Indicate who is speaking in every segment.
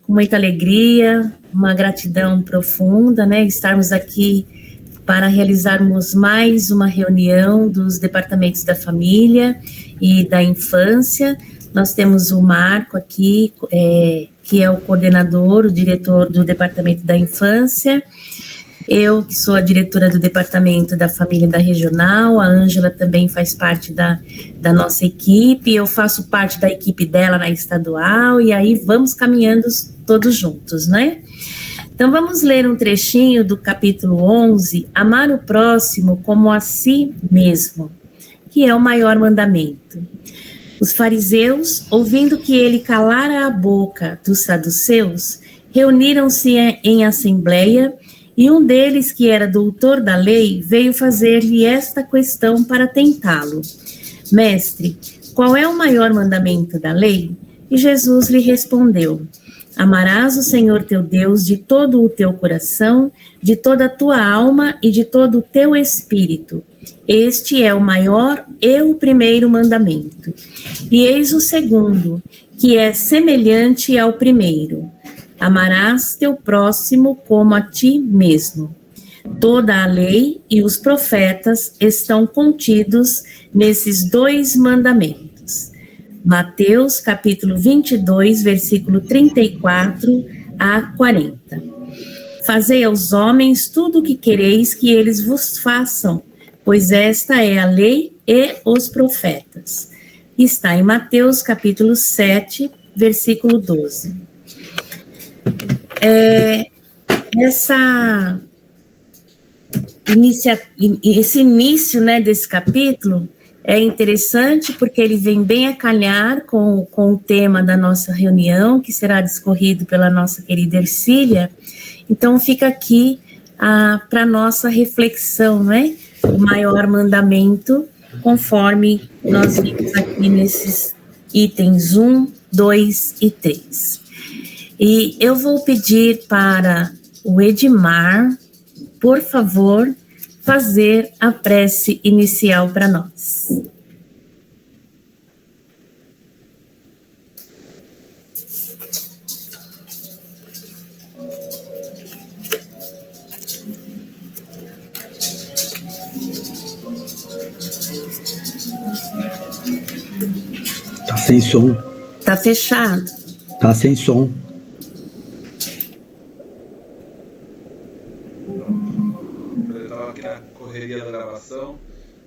Speaker 1: com muita alegria, uma gratidão profunda, né, estarmos aqui para realizarmos mais uma reunião dos departamentos da família e da infância. Nós temos o Marco aqui, que é o coordenador, o diretor do departamento da infância. Eu, que sou a diretora do departamento da família da regional, a Ângela também faz parte da nossa equipe, eu faço parte da equipe dela na estadual, e aí vamos caminhando todos juntos, né? Então vamos ler um trechinho do capítulo 11, amar o próximo como a si mesmo, que é o maior mandamento. Os fariseus, ouvindo que ele calara a boca dos saduceus, reuniram-se em assembleia, e um deles, que era doutor da lei, veio fazer-lhe esta questão para tentá-lo. Mestre, qual é o maior mandamento da lei? E Jesus lhe respondeu: amarás o Senhor teu Deus de todo o teu coração, de toda a tua alma e de todo o teu espírito. Este é o maior e o primeiro mandamento. E eis o segundo, que é semelhante ao primeiro. Amarás teu próximo como a ti mesmo. Toda a lei e os profetas estão contidos nesses dois mandamentos. Mateus, capítulo 22, versículo 34 a 40. Fazei aos homens tudo o que quereis que eles vos façam, pois esta é a lei e os profetas. Está em Mateus, capítulo 7, versículo 12. Esse início, né, desse capítulo é interessante porque ele vem bem a calhar com o tema da nossa reunião, que será discorrido pela nossa querida Ercília. Então fica aqui para nossa reflexão, né? O maior mandamento, conforme nós vimos aqui nesses itens 1, 2 e 3. E eu vou pedir para o Edmar, por favor, fazer a prece inicial para nós.
Speaker 2: Tá sem som.
Speaker 1: Tá fechado.
Speaker 2: Tá sem som.
Speaker 3: Da gravação,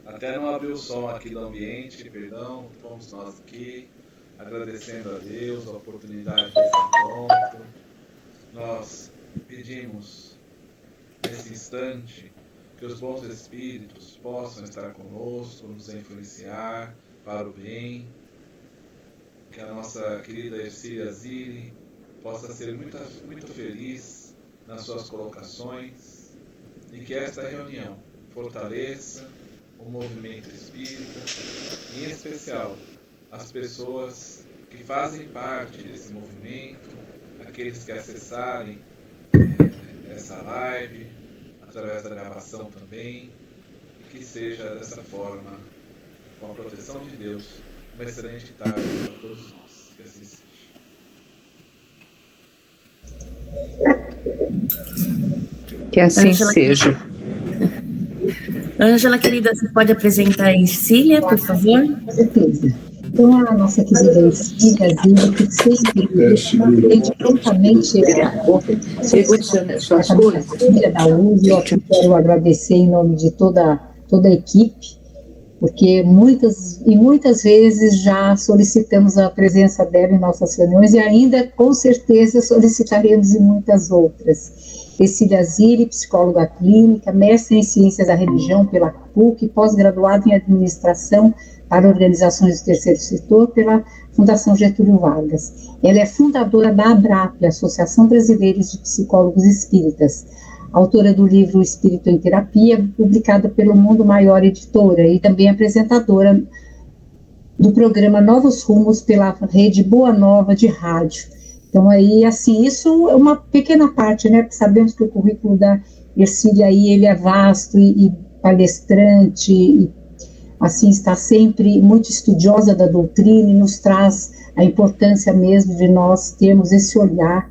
Speaker 3: até não abrir o som aqui do ambiente, perdão, fomos nós aqui, agradecendo a Deus a oportunidade desse encontro. Nós pedimos, nesse instante, que os bons espíritos possam estar conosco, nos influenciar para o bem, que a nossa querida Ercília Zilli possa ser muito feliz nas suas colocações, e que esta reunião fortaleça o movimento espírita, em especial as pessoas que fazem parte desse movimento, aqueles que acessarem essa live, através da gravação também, e que seja dessa forma, com a proteção de Deus, uma excelente tarde para todos nós. Que assim seja.
Speaker 4: Que assim seja.
Speaker 1: Ângela, querida, você pode apresentar a Ercília, por favor?
Speaker 5: Com certeza. Então, a nossa querida Ercília Zilli, que sempre atende prontamente a filha da USE. Eu quero agradecer em nome de toda a equipe, porque muitas vezes já solicitamos a presença dela em nossas reuniões e ainda, com certeza, solicitaremos em muitas outras. Ercília Zilli, psicóloga clínica, mestre em Ciências da Religião pela PUC, pós-graduada em Administração para Organizações do Terceiro Setor pela Fundação Getúlio Vargas. Ela é fundadora da ABRAP, Associação Brasileira de Psicólogos Espíritas, autora do livro Espírito em Terapia, publicado pelo Mundo Maior Editora, e também apresentadora do programa Novos Rumos pela rede Boa Nova de rádio. Então, aí, assim, isso é uma pequena parte, né, porque sabemos que o currículo da Ercília aí, ele é vasto e palestrante, e, assim, está sempre muito estudiosa da doutrina e nos traz a importância mesmo de nós termos esse olhar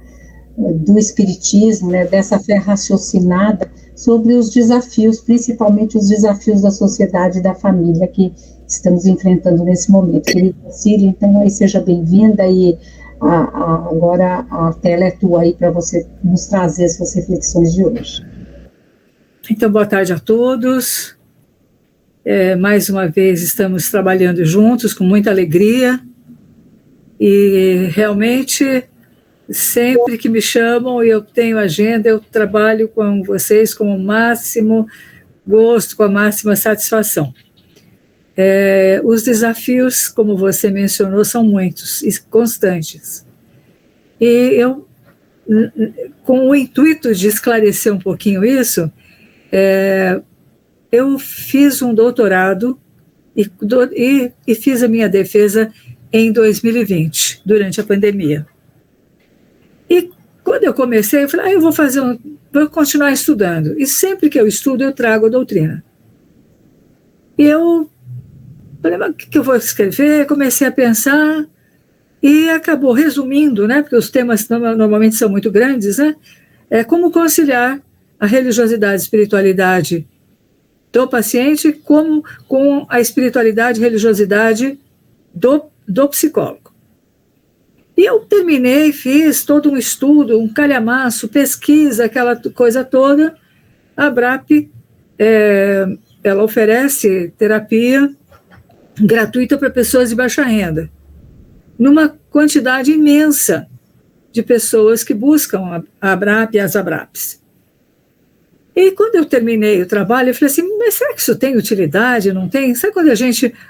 Speaker 5: do Espiritismo, né, dessa fé raciocinada sobre os desafios, principalmente os desafios da sociedade e da família que estamos enfrentando nesse momento. Querida Cília, então aí seja bem-vinda e agora a tela é tua aí para você nos trazer as suas reflexões de hoje.
Speaker 4: Então, boa tarde a todos. Mais uma vez estamos trabalhando juntos com muita alegria e realmente sempre que me chamam e eu tenho agenda, eu trabalho com vocês com o máximo gosto, com a máxima satisfação. Os desafios, como você mencionou, são muitos e constantes. E eu, com o intuito de esclarecer um pouquinho isso, eu fiz um doutorado e fiz a minha defesa em 2020, durante a pandemia. E quando eu comecei, eu falei, eu vou continuar estudando. E sempre que eu estudo, eu trago a doutrina. E eu falei, mas o que eu vou escrever? Comecei a pensar e acabou resumindo, né, porque os temas normalmente são muito grandes, né, como conciliar a religiosidade e espiritualidade do paciente com a espiritualidade e religiosidade do psicólogo. E eu terminei, fiz todo um estudo, um calhamaço, pesquisa, aquela coisa toda. A ABRAP, ela oferece terapia gratuita para pessoas de baixa renda, numa quantidade imensa de pessoas que buscam a ABRAP e as ABRAPs. E quando eu terminei o trabalho, eu falei assim, mas será que isso tem utilidade? Não tem? Sabe quando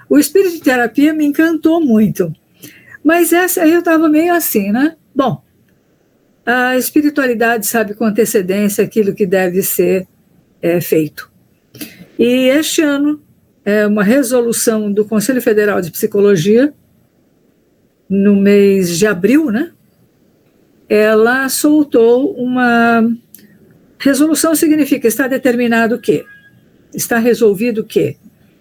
Speaker 4: o espírito de terapia me encantou muito. Mas essa aí eu estava meio assim, né? Bom, a espiritualidade sabe com antecedência aquilo que deve ser feito. E este ano, uma resolução do Conselho Federal de Psicologia, no mês de abril, né? Ela soltou uma resolução, significa, está determinado o quê? Está resolvido o quê?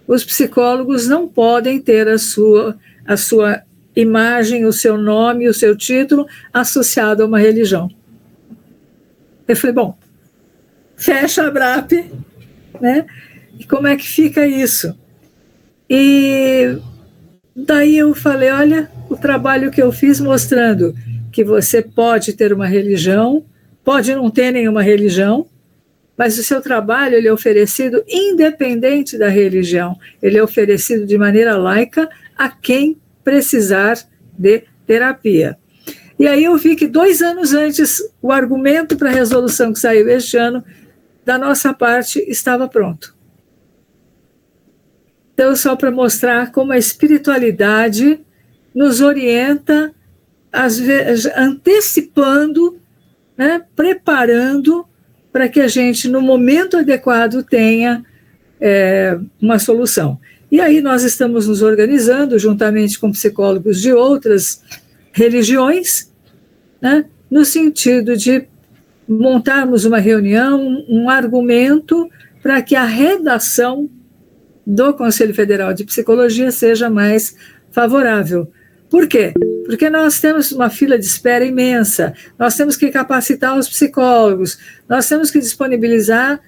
Speaker 4: Os psicólogos não podem ter a sua imagem, o seu nome, o seu título associado a uma religião. Eu falei, bom, fecha a ABRAP, né? E como é que fica isso? E daí eu falei, olha, o trabalho que eu fiz mostrando que você pode ter uma religião, pode não ter nenhuma religião, mas o seu trabalho ele é oferecido independente da religião, ele é oferecido de maneira laica a quem precisar de terapia. E aí eu vi que 2 anos antes, o argumento para a resolução que saiu este ano, da nossa parte, estava pronto. Então, só para mostrar como a espiritualidade nos orienta, às vezes, antecipando, né, preparando para que a gente, no momento adequado, tenha uma solução. E aí nós estamos nos organizando, juntamente com psicólogos de outras religiões, né, no sentido de montarmos uma reunião, um argumento para que a redação do Conselho Federal de Psicologia seja mais favorável. Por quê? Porque nós temos uma fila de espera imensa, nós temos que capacitar os psicólogos, nós temos que disponibilizar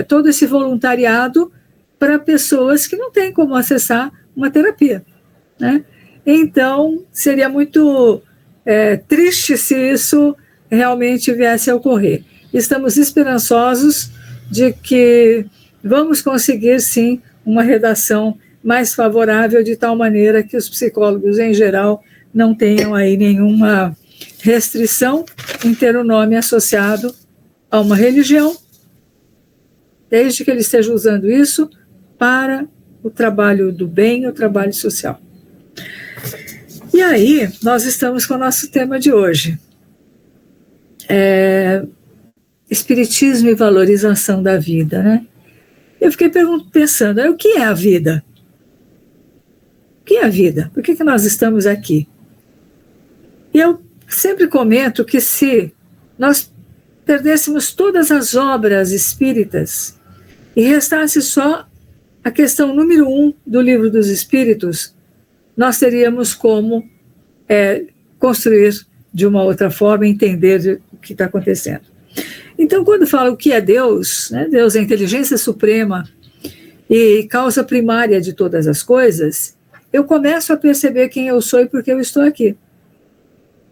Speaker 4: todo esse voluntariado para pessoas que não têm como acessar uma terapia, né? Então, seria muito triste se isso realmente viesse a ocorrer. Estamos esperançosos de que vamos conseguir, sim, uma redação mais favorável, de tal maneira que os psicólogos, em geral, não tenham aí nenhuma restrição em ter o nome associado a uma religião, desde que ele esteja usando isso para o trabalho do bem, o trabalho social. E aí, nós estamos com o nosso tema de hoje. Espiritismo e valorização da vida, né? Eu fiquei pensando, o que é a vida? O que é a vida? Por que nós estamos aqui? E eu sempre comento que se nós perdêssemos todas as obras espíritas e restasse só a questão número 1 do Livro dos Espíritos, nós teríamos como construir de uma outra forma, entender o que está acontecendo. Então, quando falo o que é Deus, né, Deus é a inteligência suprema e causa primária de todas as coisas, eu começo a perceber quem eu sou e por que eu estou aqui.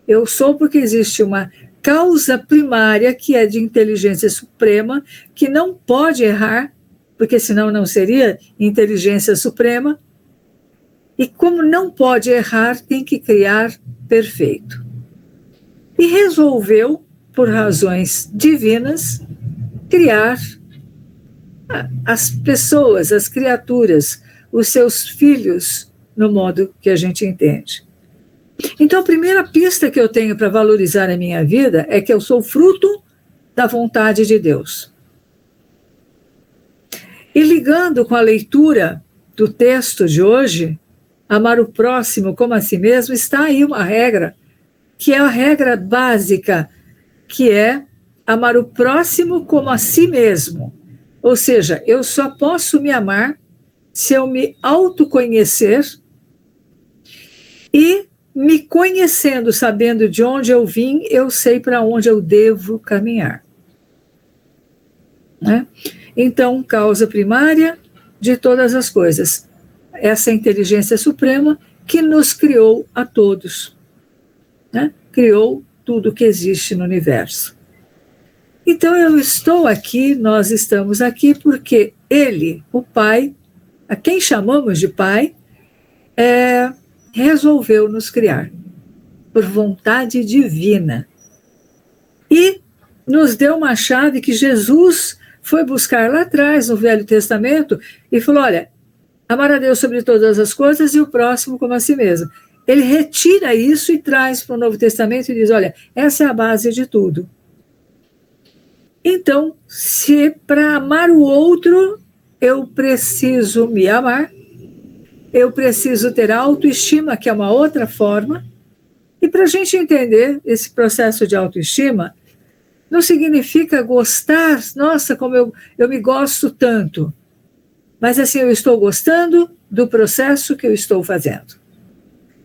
Speaker 4: Eu sou porque existe uma causa primária que é de inteligência suprema, que não pode errar, porque senão não seria inteligência suprema, e como não pode errar, tem que criar perfeito. E resolveu, por razões divinas, criar as pessoas, as criaturas, os seus filhos, no modo que a gente entende. Então, a primeira pista que eu tenho para valorizar a minha vida é que eu sou fruto da vontade de Deus. E ligando com a leitura do texto de hoje, amar o próximo como a si mesmo, está aí uma regra, que é a regra básica, que é amar o próximo como a si mesmo. Ou seja, eu só posso me amar se eu me autoconhecer e, me conhecendo, sabendo de onde eu vim, eu sei para onde eu devo caminhar. Né? Então, causa primária de todas as coisas. Essa inteligência suprema que nos criou a todos. Né? Criou tudo que existe no universo. Então, eu estou aqui, nós estamos aqui porque Ele, o Pai, a quem chamamos de Pai, resolveu nos criar, por vontade divina. E nos deu uma chave que Jesus foi buscar lá atrás, no Velho Testamento, e falou, olha, amar a Deus sobre todas as coisas e o próximo como a si mesmo. Ele retira isso e traz para o Novo Testamento e diz, olha, essa é a base de tudo. Então, se para amar o outro, eu preciso me amar, eu preciso ter autoestima, que é uma outra forma, e para a gente entender esse processo de autoestima, não significa gostar, nossa, como eu me gosto tanto, mas assim, eu estou gostando do processo que eu estou fazendo.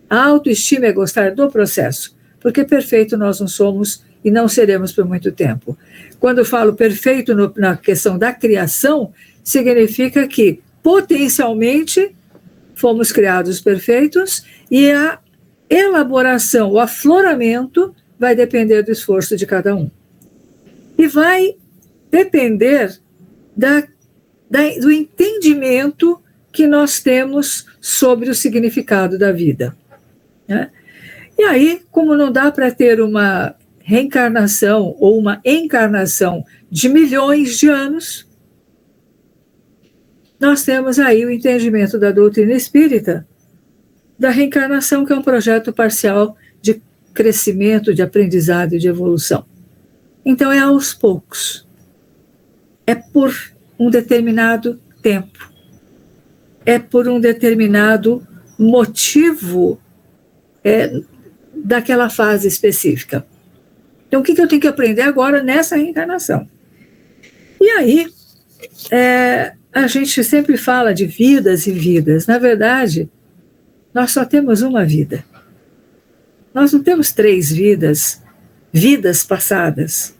Speaker 4: A autoestima é gostar do processo, porque perfeito nós não somos e não seremos por muito tempo. Quando eu falo perfeito na questão da criação, significa que potencialmente fomos criados perfeitos e a elaboração, o afloramento vai depender do esforço de cada um. E vai depender do entendimento que nós temos sobre o significado da vida. Né? E aí, como não dá para ter uma reencarnação ou uma encarnação de milhões de anos, nós temos aí o entendimento da doutrina espírita, da reencarnação, que é um projeto parcial de crescimento, de aprendizado e de evolução. Então é aos poucos, é por um determinado tempo, é por um determinado motivo daquela fase específica. Então o que eu tenho que aprender agora nessa reencarnação? E aí, a gente sempre fala de vidas e vidas. Na verdade, nós só temos uma vida. Nós não temos 3 vidas passadas.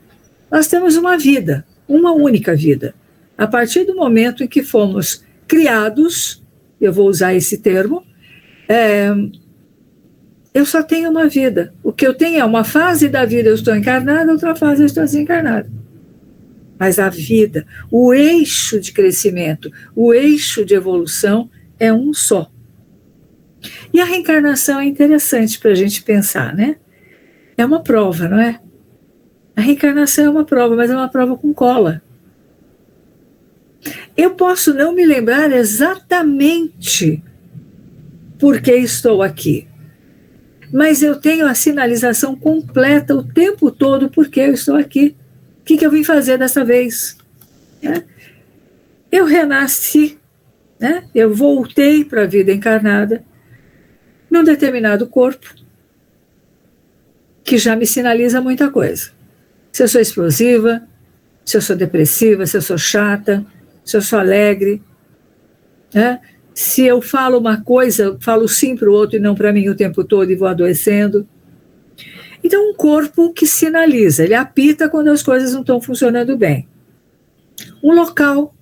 Speaker 4: Nós temos uma vida, uma única vida. A partir do momento em que fomos criados, eu vou usar esse termo, eu só tenho uma vida. O que eu tenho é uma fase da vida eu estou encarnada, outra fase eu estou desencarnada. Mas a vida, o eixo de crescimento, o eixo de evolução é um só. E a reencarnação é interessante para a gente pensar, né? É uma prova, não é? A reencarnação é uma prova, mas é uma prova com cola. Eu posso não me lembrar exatamente por que estou aqui, mas eu tenho a sinalização completa o tempo todo por que eu estou aqui. O que eu vim fazer dessa vez? Eu renasci, né? Eu voltei para a vida encarnada num determinado corpo que já me sinaliza muita coisa. Se eu sou explosiva, se eu sou depressiva, se eu sou chata, se eu sou alegre, né? Se eu falo uma coisa, falo sim para o outro e não para mim o tempo todo e vou adoecendo. Então, um corpo que sinaliza, ele apita quando as coisas não estão funcionando bem. Um local,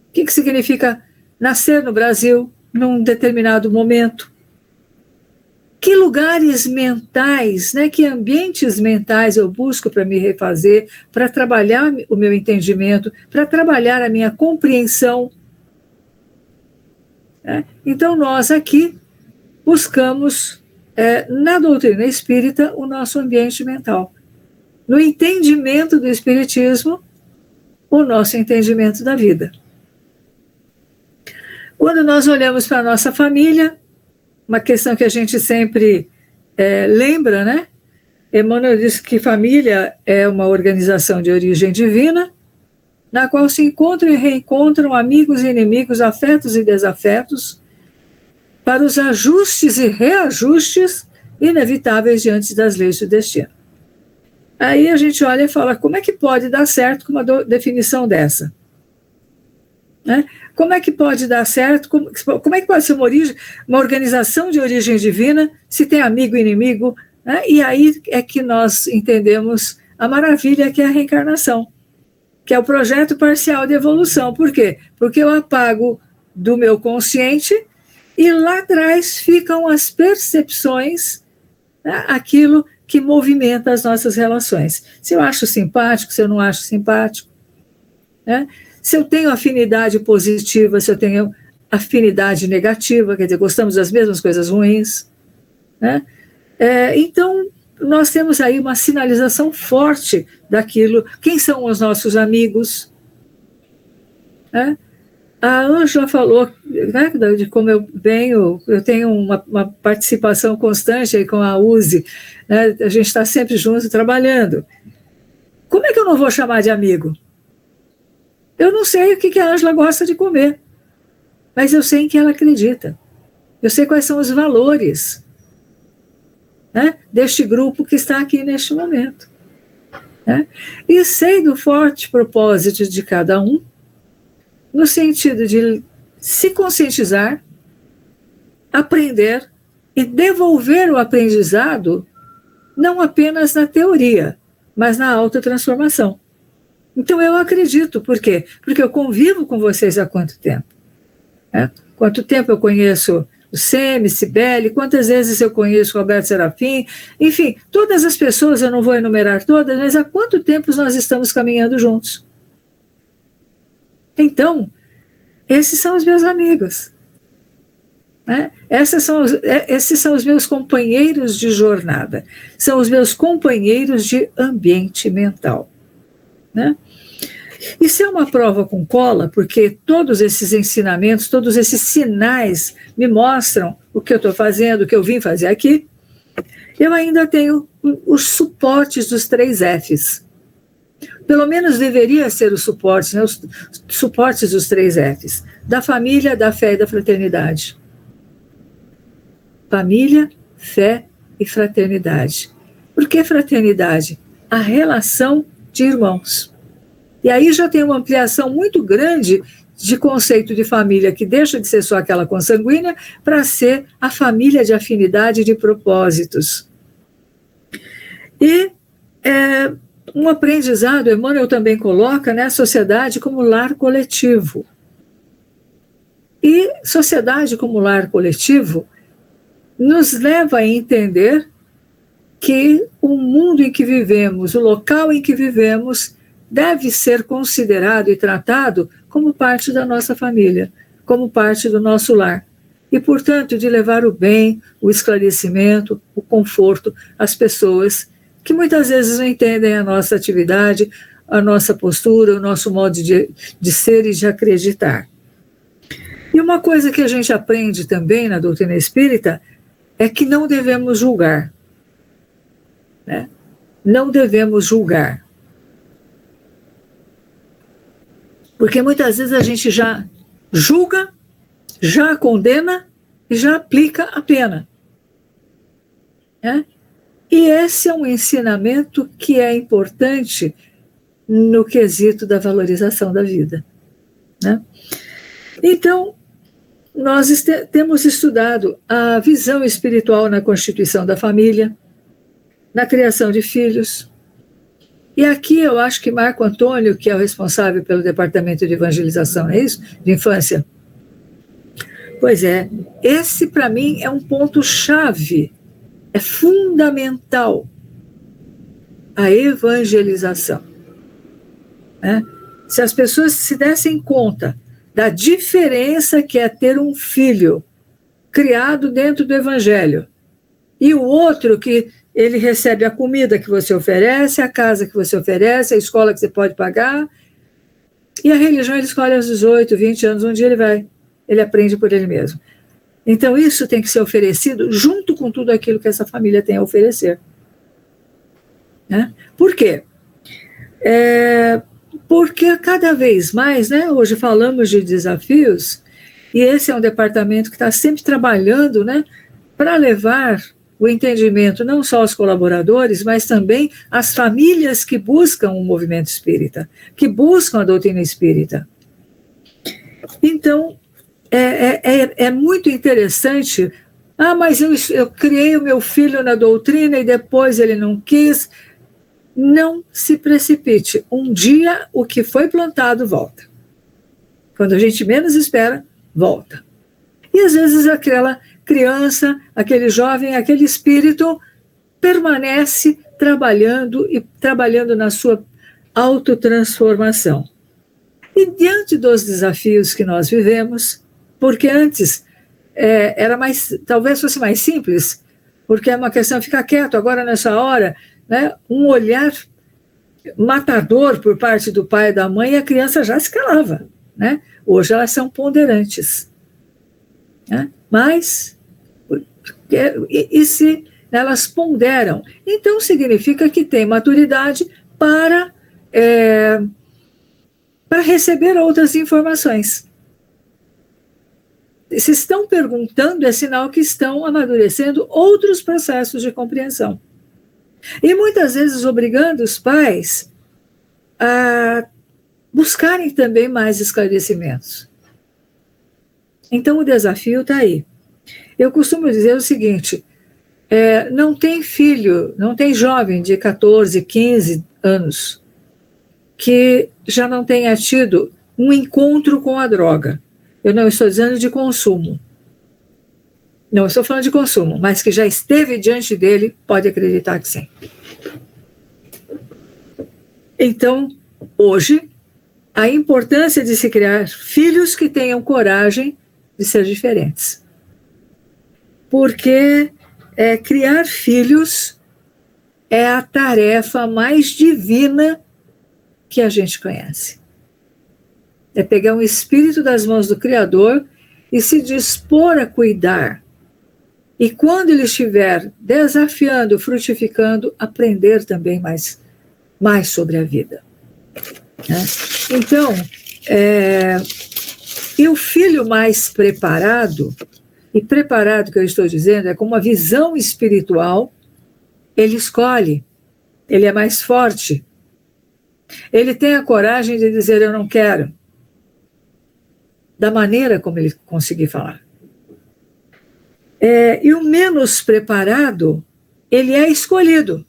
Speaker 4: o que significa nascer no Brasil num determinado momento? Que lugares mentais, né, que ambientes mentais eu busco para me refazer, para trabalhar o meu entendimento, para trabalhar a minha compreensão. Né? Então, nós aqui buscamos, na doutrina espírita, o nosso ambiente mental. No entendimento do espiritismo, o nosso entendimento da vida. Quando nós olhamos para a nossa família, uma questão que a gente sempre lembra, né? Emmanuel disse que família é uma organização de origem divina, na qual se encontram e reencontram amigos e inimigos, afetos e desafetos, para os ajustes e reajustes inevitáveis diante das leis do destino. Aí a gente olha e fala, como é que pode dar certo com uma definição dessa? Né? Como é que pode dar certo? Como é que pode ser uma organização de origem divina se tem amigo e inimigo? Né? E aí é que nós entendemos a maravilha que é a reencarnação, que é o projeto parcial de evolução. Por quê? Porque eu apago do meu consciente e lá atrás ficam as percepções, né? Aquilo que movimenta as nossas relações. Se eu acho simpático, se eu não acho simpático, né? Se eu tenho afinidade positiva, se eu tenho afinidade negativa, quer dizer, gostamos das mesmas coisas ruins, né? Então, nós temos aí uma sinalização forte daquilo, quem são os nossos amigos, né? A Ângela falou, né, de como eu tenho uma participação constante aí com a USE, né? A gente está sempre junto trabalhando. Como é que eu não vou chamar de amigo? Eu não sei o que a Ângela gosta de comer, mas eu sei em que ela acredita. Eu sei quais são os valores, né, deste grupo que está aqui neste momento. Né? E sei do forte propósito de cada um, no sentido de se conscientizar, aprender e devolver o aprendizado, não apenas na teoria, mas na autotransformação. Então eu acredito, por quê? Porque eu convivo com vocês há quanto tempo? Quanto tempo eu conheço o Semi, Cibele, quantas vezes eu conheço o Roberto Serafim, enfim, todas as pessoas, eu não vou enumerar todas, mas há quanto tempo nós estamos caminhando juntos? Então, esses são os meus amigos. Né? Esses são os meus companheiros de jornada, são os meus companheiros de ambiente mental. Né? Isso é uma prova com cola, porque todos esses ensinamentos, todos esses sinais me mostram o que eu estou fazendo, o que eu vim fazer aqui. Eu ainda tenho os suportes dos 3 Fs. Pelo menos deveria ser os suportes, né? Os suportes dos 3 Fs. Da família, da fé e da fraternidade. Família, fé e fraternidade. Por que fraternidade? A relação de irmãos. E aí já tem uma ampliação muito grande de conceito de família, que deixa de ser só aquela consanguínea, para ser a família de afinidade e de propósitos. E um aprendizado, Emmanuel também coloca, né, a sociedade como lar coletivo. E sociedade como lar coletivo nos leva a entender que o mundo em que vivemos, o local em que vivemos, deve ser considerado e tratado como parte da nossa família, como parte do nosso lar. E, portanto, de levar o bem, o esclarecimento, o conforto às pessoas que muitas vezes não entendem a nossa atividade, a nossa postura, o nosso modo de ser e de acreditar. E uma coisa que a gente aprende também na doutrina espírita é que não devemos julgar. Né? Não devemos julgar. Porque muitas vezes a gente já julga, já condena e já aplica a pena. Né? E esse é um ensinamento que é importante no quesito da valorização da vida. Né? Então, nós temos estudado a visão espiritual na constituição da família, na criação de filhos. E aqui eu acho que Marco Antônio, que é o responsável pelo departamento de evangelização, não é isso? De infância. Pois é, esse para mim é um ponto-chave, é fundamental a evangelização. Né? Se as pessoas se dessem conta da diferença que é ter um filho criado dentro do evangelho e o outro que ele recebe a comida que você oferece, a casa que você oferece, a escola que você pode pagar, e a religião ele escolhe aos 18, 20 anos, onde ele aprende por ele mesmo. Então isso tem que ser oferecido junto com tudo aquilo que essa família tem a oferecer. Né? Por quê? Porque cada vez mais, né, hoje falamos de desafios, e esse é um departamento que está sempre trabalhando, né, para levar o entendimento não só aos colaboradores, mas também às famílias que buscam o movimento espírita, que buscam a doutrina espírita. Então, é muito interessante. Mas eu criei o meu filho na doutrina e depois ele não quis. Não se precipite. Um dia o que foi plantado volta. Quando a gente menos espera, volta. E às vezes aquela criança, aquele jovem, aquele espírito permanece trabalhando na sua autotransformação. E diante dos desafios que nós vivemos, porque antes talvez fosse mais simples, porque é uma questão de ficar quieto agora nessa hora, né, um olhar matador por parte do pai e da mãe, e a criança já se calava. Né? Hoje elas são ponderantes. Né? Mas, e se elas ponderam, então significa que tem maturidade para receber outras informações. Se estão perguntando, é sinal que estão amadurecendo outros processos de compreensão. E muitas vezes obrigando os pais a buscarem também mais esclarecimentos. Então o desafio está aí. Eu costumo dizer o seguinte, não tem filho, não tem jovem de 14, 15 anos que já não tenha tido um encontro com a droga. Eu não estou dizendo de consumo. Não estou falando de consumo, mas que já esteve diante dele, pode acreditar que sim. Então, hoje, a importância de se criar filhos que tenham coragem de ser diferentes. Porque criar filhos é a tarefa mais divina que a gente conhece. É pegar um espírito das mãos do Criador e se dispor a cuidar. E quando ele estiver desafiando, frutificando, aprender também mais sobre a vida. Né? Então, e o filho mais preparado, e preparado que eu estou dizendo, é com uma visão espiritual, ele escolhe, ele é mais forte, ele tem a coragem de dizer eu não quero, da maneira como ele conseguir falar. E o menos preparado, ele é escolhido.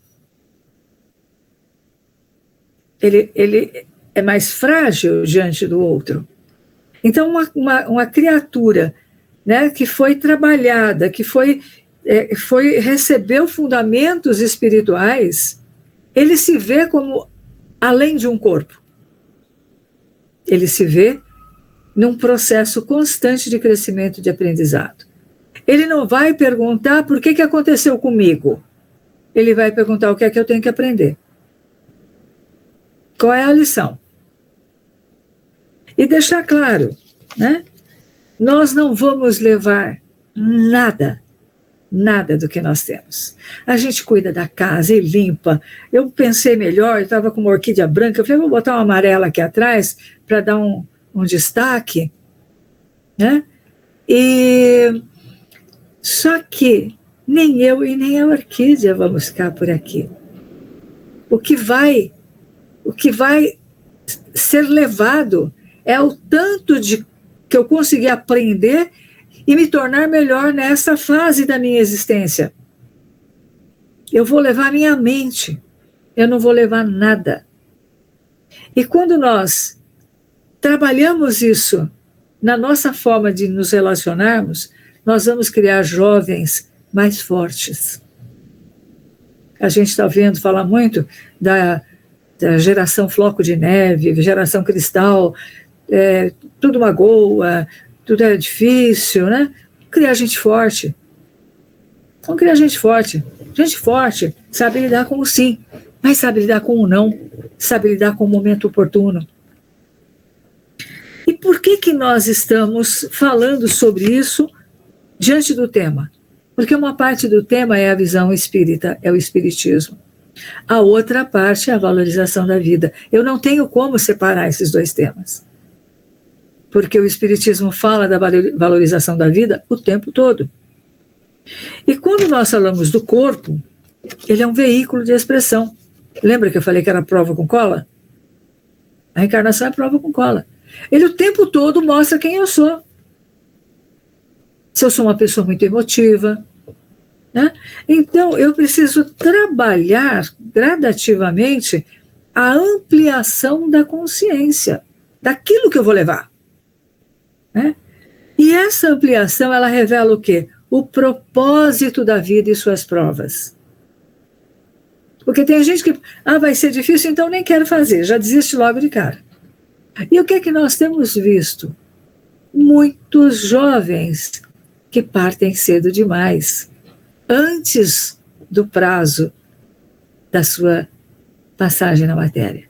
Speaker 4: Ele é mais frágil diante do outro. Então, uma criatura, né, que foi trabalhada, que recebeu fundamentos espirituais, ele se vê como além de um corpo. Ele se vê num processo constante de crescimento e de aprendizado. Ele não vai perguntar por que aconteceu comigo. Ele vai perguntar o que é que eu tenho que aprender. Qual é a lição? E deixar claro, né? Nós não vamos levar nada do que nós temos. A gente cuida da casa e limpa. Eu pensei melhor, eu estava com uma orquídea branca, eu falei, vou botar uma amarela aqui atrás para dar um destaque, né? Só que nem eu e nem a orquídea vamos ficar por aqui. O que vai ser levado é o tanto que eu consegui aprender e me tornar melhor nessa fase da minha existência. Eu vou levar minha mente, eu não vou levar nada. E quando nós trabalhamos isso na nossa forma de nos relacionarmos, nós vamos criar jovens mais fortes. A gente está vendo falar muito da geração floco de neve, geração cristal, tudo magoa, tudo é difícil, né? Criar gente forte. Vamos criar gente forte. Gente forte sabe lidar com o sim, mas sabe lidar com o não, sabe lidar com o momento oportuno. E por que nós estamos falando sobre isso diante do tema? Porque uma parte do tema é a visão espírita, é o espiritismo. A outra parte é a valorização da vida. Eu não tenho como separar esses dois temas. Porque o espiritismo fala da valorização da vida o tempo todo. E quando nós falamos do corpo, ele é um veículo de expressão. Lembra que eu falei que era prova com cola? A reencarnação é prova com cola. Ele o tempo todo mostra quem eu sou. Se eu sou uma pessoa muito emotiva, né? Então eu preciso trabalhar gradativamente a ampliação da consciência, daquilo que eu vou levar, né? E essa ampliação, ela revela o quê? O propósito da vida e suas provas. Porque tem gente que, vai ser difícil, então nem quero fazer, já desiste logo de cara. E o que é que nós temos visto? Muitos jovens que partem cedo demais, antes do prazo da sua passagem na matéria.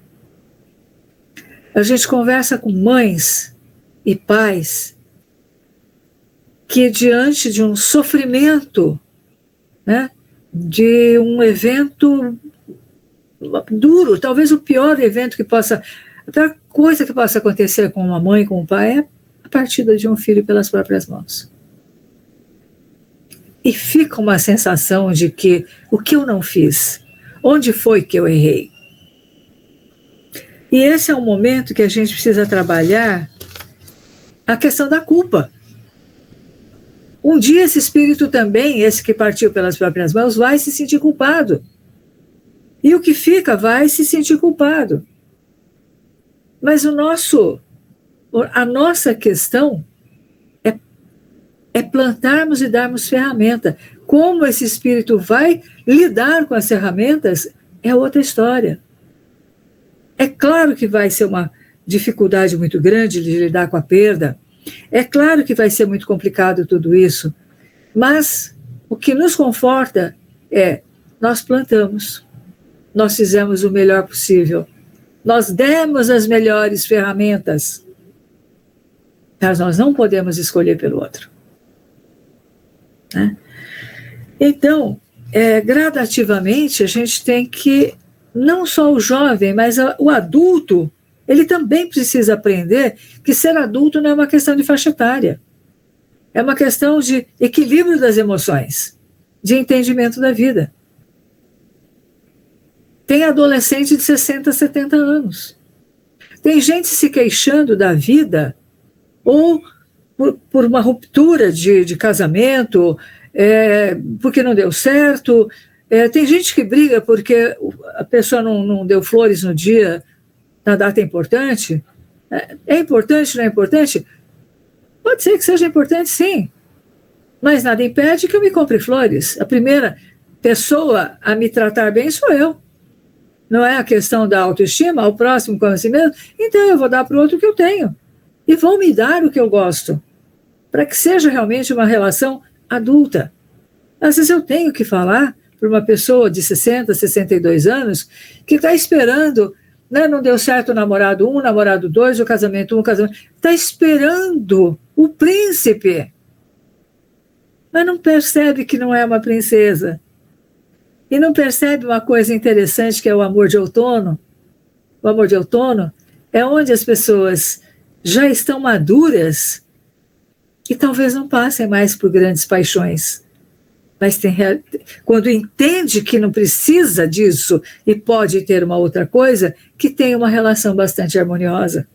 Speaker 4: A gente conversa com mães e pais que, diante de um sofrimento, né, de um evento duro, talvez o pior evento que possa, a pior coisa que possa acontecer com uma mãe, com um pai, é a partida de um filho pelas próprias mãos. E fica uma sensação de que o que eu não fiz, onde foi que eu errei? E esse é um momento que a gente precisa trabalhar a questão da culpa. Um dia esse espírito também, esse que partiu pelas próprias mãos, vai se sentir culpado. E o que fica vai se sentir culpado. Mas a nossa questão é plantarmos e darmos ferramenta. Como esse espírito vai lidar com as ferramentas é outra história. É claro que vai ser uma dificuldade muito grande de lidar com a perda. É claro que vai ser muito complicado tudo isso. Mas o que nos conforta é nós plantamos. Nós fizemos o melhor possível. Nós demos as melhores ferramentas. Mas nós não podemos escolher pelo outro. Né? Então, gradativamente, a gente tem que, não só o jovem, mas o adulto, ele também precisa aprender que ser adulto não é uma questão de faixa etária. É uma questão de equilíbrio das emoções, de entendimento da vida. Tem adolescente de 60, 70 anos. Tem gente se queixando da vida ou por uma ruptura de casamento, porque não deu certo. Tem gente que briga porque a pessoa não deu flores no dia, na data importante. É importante, não é importante? Pode ser que seja importante, sim. Mas nada impede que eu me compre flores. A primeira pessoa a me tratar bem sou eu. Não é a questão da autoestima, o próximo como assim mesmo, então eu vou dar para o outro o que eu tenho. E vou me dar o que eu gosto. Para que seja realmente uma relação adulta. Às vezes eu tenho que falar para uma pessoa de 60, 62 anos que está esperando, né, não deu certo o namorado 1, namorado 2, o casamento 1, o casamento... Está esperando o príncipe. Mas não percebe que não é uma princesa. E não percebe uma coisa interessante que é o amor de outono. O amor de outono é onde as pessoas já estão maduras e talvez não passem mais por grandes paixões. Mas quando entende que não precisa disso e pode ter uma outra coisa, que tem uma relação bastante harmoniosa.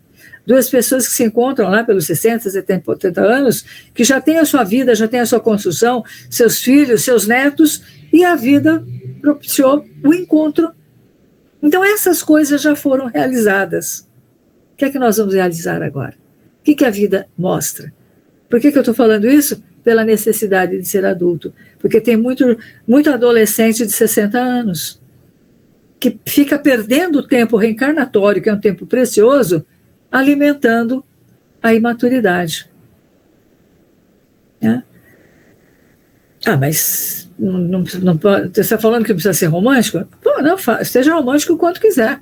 Speaker 4: Duas pessoas que se encontram lá pelos 60, 70, 80 anos, que já têm a sua vida, já têm a sua construção, seus filhos, seus netos, e a vida propiciou o encontro. Então essas coisas já foram realizadas. O que é que nós vamos realizar agora? O que a vida mostra? Por que eu estou falando isso? Pela necessidade de ser adulto. Porque tem muito adolescente de 60 anos que fica perdendo o tempo reencarnatório, que é um tempo precioso, alimentando a imaturidade. Mas não pode, você está falando que precisa ser romântico? Pô, não, seja romântico o quanto quiser.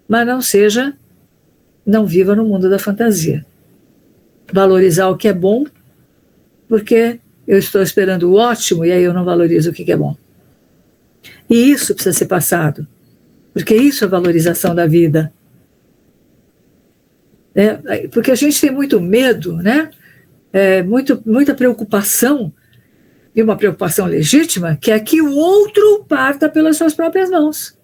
Speaker 4: Mas não viva no mundo da fantasia. Valorizar o que é bom, porque eu estou esperando o ótimo e aí eu não valorizo o que é bom. E isso precisa ser passado, porque isso é valorização da vida. Porque a gente tem muito medo, né? Muita preocupação, e uma preocupação legítima, que é que o outro parta pelas suas próprias mãos.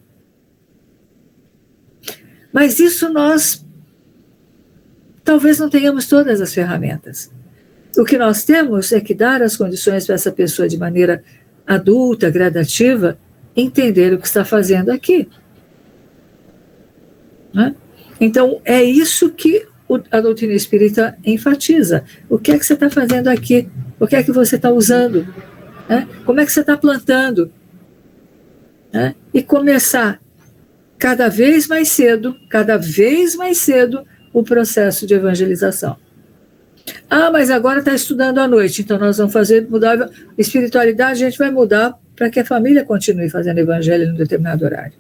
Speaker 4: Mas isso nós talvez não tenhamos todas as ferramentas. O que nós temos é que dar as condições para essa pessoa de maneira adulta, gradativa, entender o que está fazendo aqui. Né? Então, é isso que a doutrina espírita enfatiza. O que é que você está fazendo aqui? O que é que você está usando? Né? Como é que você está plantando? Né? E começar cada vez mais cedo, o processo de evangelização. Mas agora está estudando à noite, então nós vamos mudar a espiritualidade, a gente vai mudar para que a família continue fazendo evangelho em um determinado horário.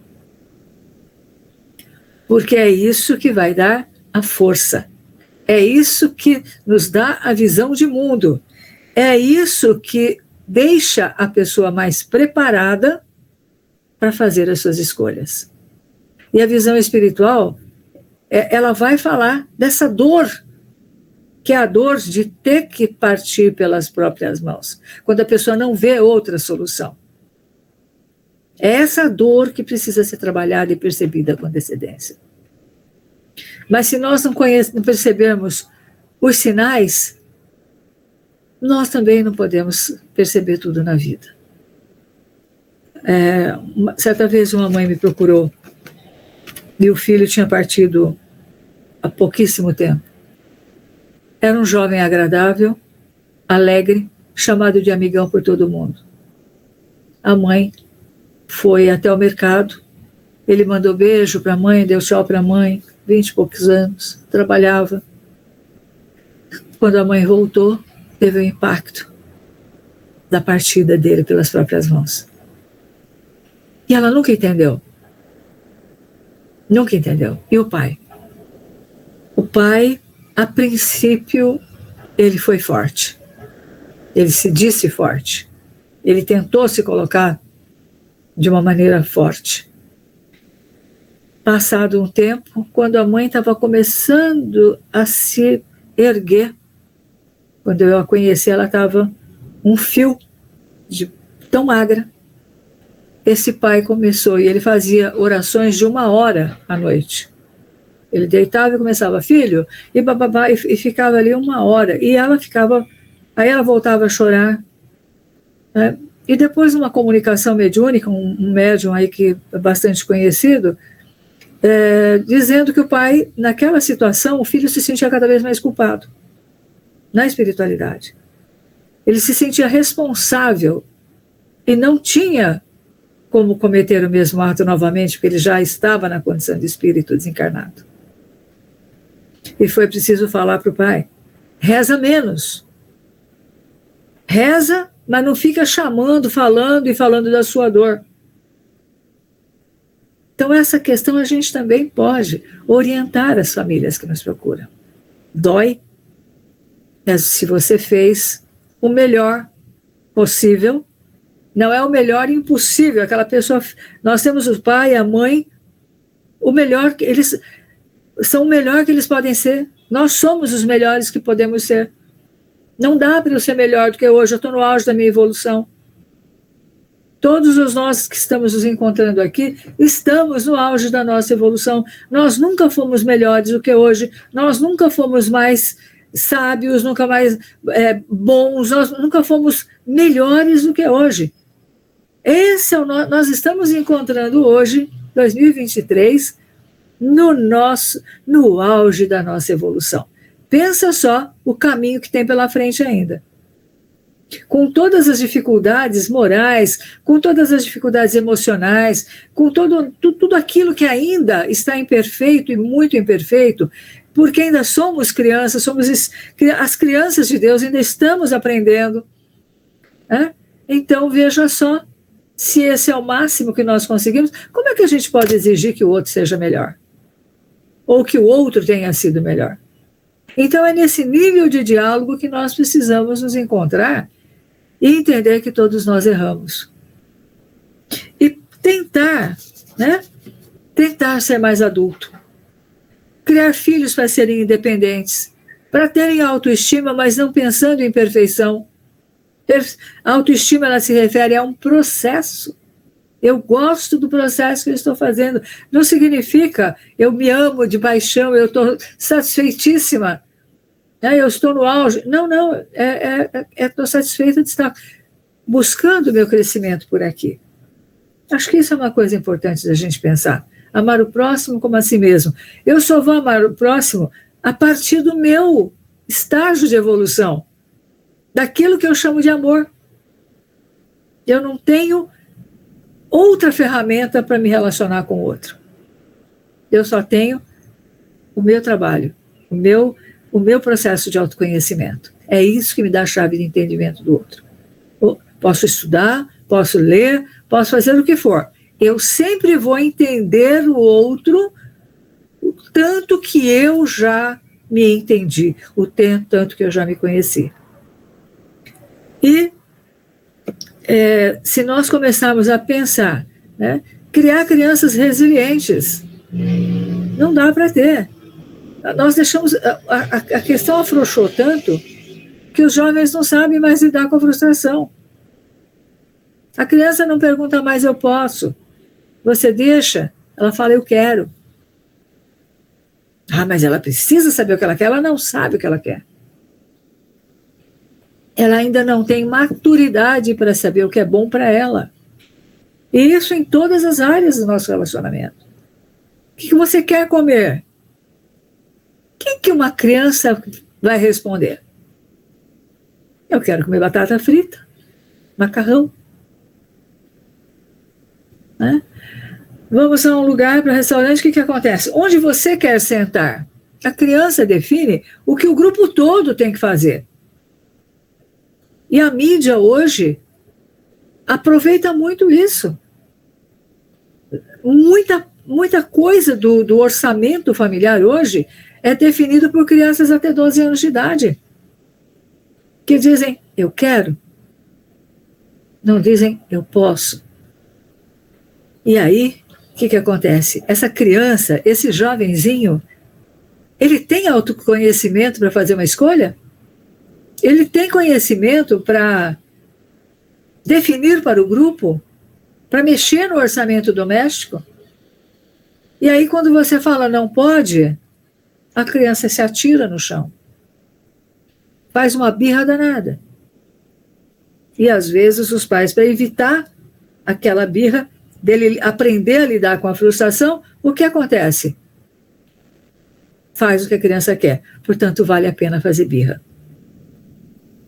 Speaker 4: Porque é isso que vai dar a força. É isso que nos dá a visão de mundo. É isso que deixa a pessoa mais preparada para fazer as suas escolhas. E a visão espiritual, ela vai falar dessa dor, que é a dor de ter que partir pelas próprias mãos, quando a pessoa não vê outra solução. É essa dor que precisa ser trabalhada e percebida com antecedência. Mas se nós não percebermos os sinais, nós também não podemos perceber tudo na vida. Certa vez uma mãe me procurou e o filho tinha partido há pouquíssimo tempo. Era um jovem agradável, alegre, chamado de amigão por todo mundo. A mãe foi até o mercado, ele mandou beijo para a mãe, deu tchau para a mãe, 20 e poucos anos, trabalhava. Quando a mãe voltou, teve o impacto da partida dele pelas próprias mãos. E ela nunca entendeu. Nunca entendeu. E o pai? O pai, a princípio, ele foi forte. Ele se disse forte. Ele tentou se colocar de uma maneira forte. Passado um tempo, quando a mãe estava começando a se erguer, quando eu a conheci, ela estava um fio tão magra. Esse pai começou, e ele fazia orações de 1 hora à noite. Ele deitava e começava, filho, e bababá, e ficava ali 1 hora. E ela ficava, aí ela voltava a chorar. Né? E depois uma comunicação mediúnica, um médium aí que é bastante conhecido, dizendo que o pai, naquela situação, o filho se sentia cada vez mais culpado na espiritualidade. Ele se sentia responsável e não tinha como cometer o mesmo ato novamente, porque ele já estava na condição de espírito desencarnado. E foi preciso falar para o pai, reza menos. Reza, mas não fica chamando, falando da sua dor. Então essa questão a gente também pode orientar as famílias que nos procuram. Dói, mas se você fez o melhor possível, não é o melhor impossível, aquela pessoa, nós temos o pai e a mãe, o melhor, eles são o melhor que eles podem ser, nós somos os melhores que podemos ser, não dá para eu ser melhor do que hoje, eu estou no auge da minha evolução, todos os nós que estamos nos encontrando aqui, estamos no auge da nossa evolução, nós nunca fomos melhores do que hoje, nós nunca fomos mais sábios, nunca mais bons, nós nunca fomos melhores do que hoje. Esse é nós estamos encontrando hoje, 2023, no auge da nossa evolução. Pensa só o caminho que tem pela frente ainda. Com todas as dificuldades morais, com todas as dificuldades emocionais, com tudo aquilo que ainda está imperfeito e muito imperfeito, porque ainda somos crianças, somos as crianças de Deus, ainda estamos aprendendo. Né? Então, veja só, se esse é o máximo que nós conseguimos, como é que a gente pode exigir que o outro seja melhor? Ou que o outro tenha sido melhor? Então, é nesse nível de diálogo que nós precisamos nos encontrar e entender que todos nós erramos. E tentar, né? Tentar ser mais adulto. Criar filhos para serem independentes, para terem autoestima, mas não pensando em perfeição. A autoestima, ela se refere a um processo. Eu gosto do processo que eu estou fazendo. Não significa eu me amo de paixão, eu estou satisfeitíssima, eu estou no auge. Não, estou satisfeita de estar buscando o meu crescimento por aqui. Acho que isso é uma coisa importante da gente pensar. Amar o próximo como a si mesmo. Eu só vou amar o próximo a partir do meu estágio de evolução, daquilo que eu chamo de amor. Eu não tenho outra ferramenta para me relacionar com o outro. Eu só tenho o meu trabalho, o meu processo de autoconhecimento. É isso que me dá a chave de entendimento do outro. Eu posso estudar, posso ler, posso fazer o que for. Eu sempre vou entender o outro o tanto que eu já me entendi, o tanto que eu já me conheci. E se nós começarmos a pensar, né, criar crianças resilientes, não dá para ter. Nós deixamos, a questão afrouxou tanto que os jovens não sabem mais lidar com a frustração. A criança não pergunta mais, eu posso. Você deixa, ela fala, eu quero. Mas ela precisa saber o que ela quer, ela não sabe o que ela quer. Ela ainda não tem maturidade para saber o que é bom para ela. E isso em todas as áreas do nosso relacionamento. O que você quer comer? O que uma criança vai responder? Eu quero comer batata frita, macarrão. Né? Vamos a um lugar para restaurante, o que acontece? Onde você quer sentar? A criança define o que o grupo todo tem que fazer. E a mídia hoje aproveita muito isso. Muita coisa do orçamento familiar hoje é definido por crianças até 12 anos de idade. Que dizem, eu quero. Não dizem, eu posso. E aí, o que acontece? Essa criança, esse jovenzinho, ele tem autoconhecimento para fazer uma escolha? Ele tem conhecimento para definir para o grupo, para mexer no orçamento doméstico? E aí, quando você fala não pode, a criança se atira no chão. Faz uma birra danada. E, às vezes, os pais, para evitar aquela birra, dele aprender a lidar com a frustração, o que acontece? Faz o que a criança quer. Portanto, vale a pena fazer birra.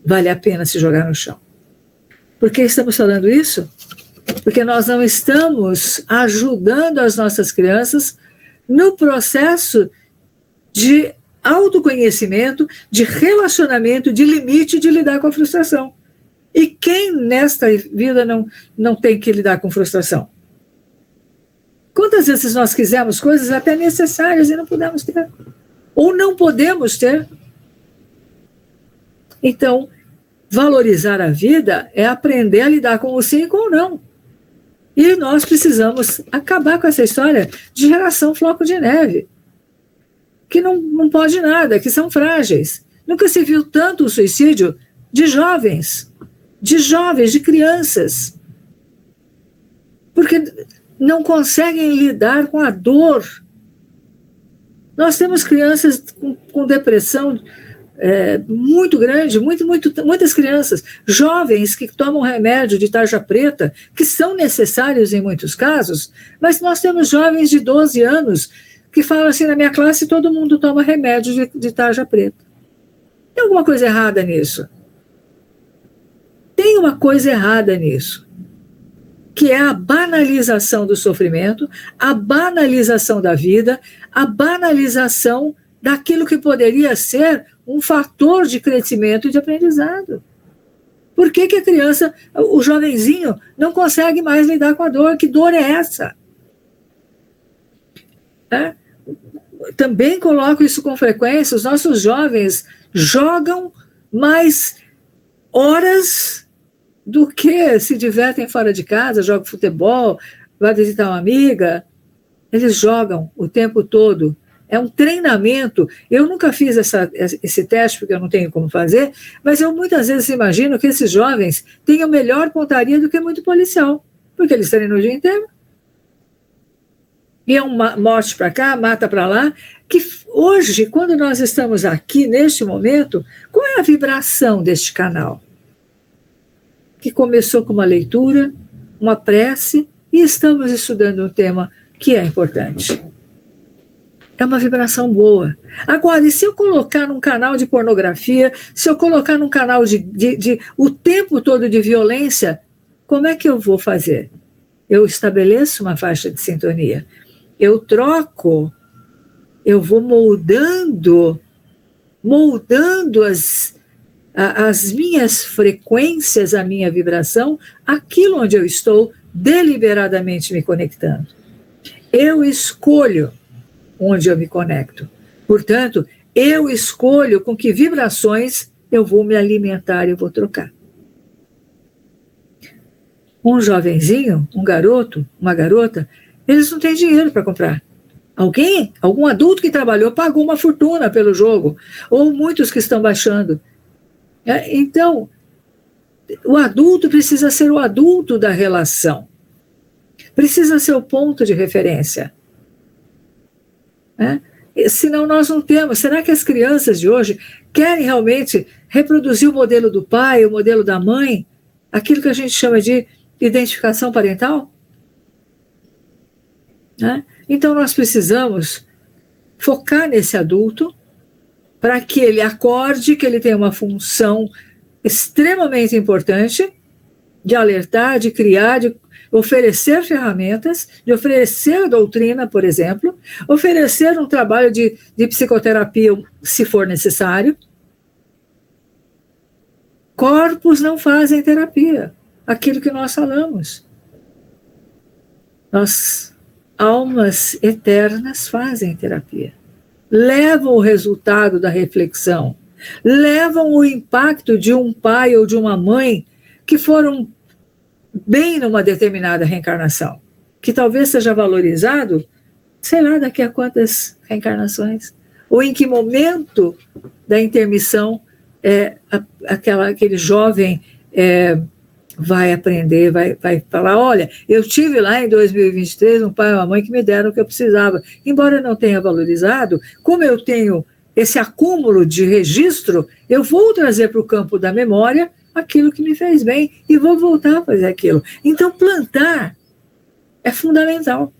Speaker 4: Vale a pena se jogar no chão. Por que estamos falando isso? Porque nós não estamos ajudando as nossas crianças no processo de autoconhecimento, de relacionamento, de limite, de lidar com a frustração. E quem nesta vida não tem que lidar com frustração? Quantas vezes nós quisemos coisas até necessárias e não pudemos ter? Ou não podemos ter? Então, valorizar a vida é aprender a lidar com o sim e com o não. E nós precisamos acabar com essa história de geração floco de neve, que não pode nada, que são frágeis. Nunca se viu tanto o suicídio de jovens, de crianças, porque não conseguem lidar com a dor. Nós temos crianças com depressão muito grande, muitas crianças, jovens que tomam remédio de tarja preta, que são necessários em muitos casos, mas nós temos jovens de 12 anos que falam assim, na minha classe todo mundo toma remédio de tarja preta. Tem alguma coisa errada nisso? Tem uma coisa errada nisso, que é a banalização do sofrimento, a banalização da vida, a banalização daquilo que poderia ser um fator de crescimento e de aprendizado. Por que a criança, o jovenzinho, não consegue mais lidar com a dor? Que dor é essa? Também coloco isso com frequência, os nossos jovens jogam mais horas do que se divertem fora de casa, jogam futebol, vai visitar uma amiga. Eles jogam o tempo todo. É um treinamento. Eu nunca fiz esse teste, porque eu não tenho como fazer, mas eu muitas vezes imagino que esses jovens tenham melhor pontaria do que muito policial, porque eles treinam o dia inteiro. E é uma morte para cá, mata para lá, que hoje, quando nós estamos aqui, neste momento, qual é a vibração deste canal? Que começou com uma leitura, uma prece, e estamos estudando um tema que é importante. É uma vibração boa. Agora, e se eu colocar num canal de pornografia, se eu colocar num canal de o tempo todo de violência, como é que eu vou fazer? Eu estabeleço uma faixa de sintonia. Eu troco, eu vou moldando as minhas frequências, a minha vibração, aquilo onde eu estou deliberadamente me conectando. Eu escolho onde eu me conecto. Portanto, eu escolho com que vibrações eu vou me alimentar e eu vou trocar. Um jovenzinho, um garoto, uma garota, eles não têm dinheiro para comprar. Algum adulto que trabalhou pagou uma fortuna pelo jogo, ou muitos que estão baixando. Então, o adulto precisa ser o adulto da relação. Precisa ser o ponto de referência. Senão nós não temos. Será que as crianças de hoje querem realmente reproduzir o modelo do pai, o modelo da mãe, aquilo que a gente chama de identificação parental? Então nós precisamos focar nesse adulto para que ele acorde que ele tem uma função extremamente importante de alertar, de criar, de oferecer ferramentas, de oferecer doutrina, por exemplo, oferecer um trabalho de psicoterapia, se for necessário. Corpos não fazem terapia, aquilo que nós falamos. Almas eternas fazem terapia. Levam o resultado da reflexão, levam o impacto de um pai ou de uma mãe que foram bem numa determinada reencarnação, que talvez seja valorizado, sei lá, daqui a quantas reencarnações, ou em que momento da intermissão aquele jovem vai aprender, vai falar, olha, eu tive lá em 2023 um pai e uma mãe que me deram o que eu precisava. Embora eu não tenha valorizado, como eu tenho esse acúmulo de registro, eu vou trazer para o campo da memória aquilo que me fez bem e vou voltar a fazer aquilo. Então, plantar é fundamental.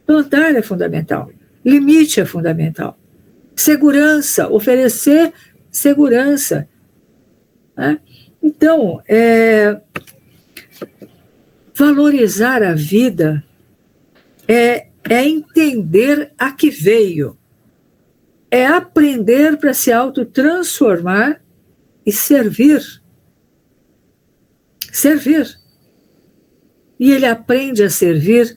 Speaker 4: Plantar é fundamental. Limite é fundamental. Segurança, oferecer segurança. Então, valorizar a vida é entender a que veio, é aprender para se autotransformar e servir. Servir. E ele aprende a servir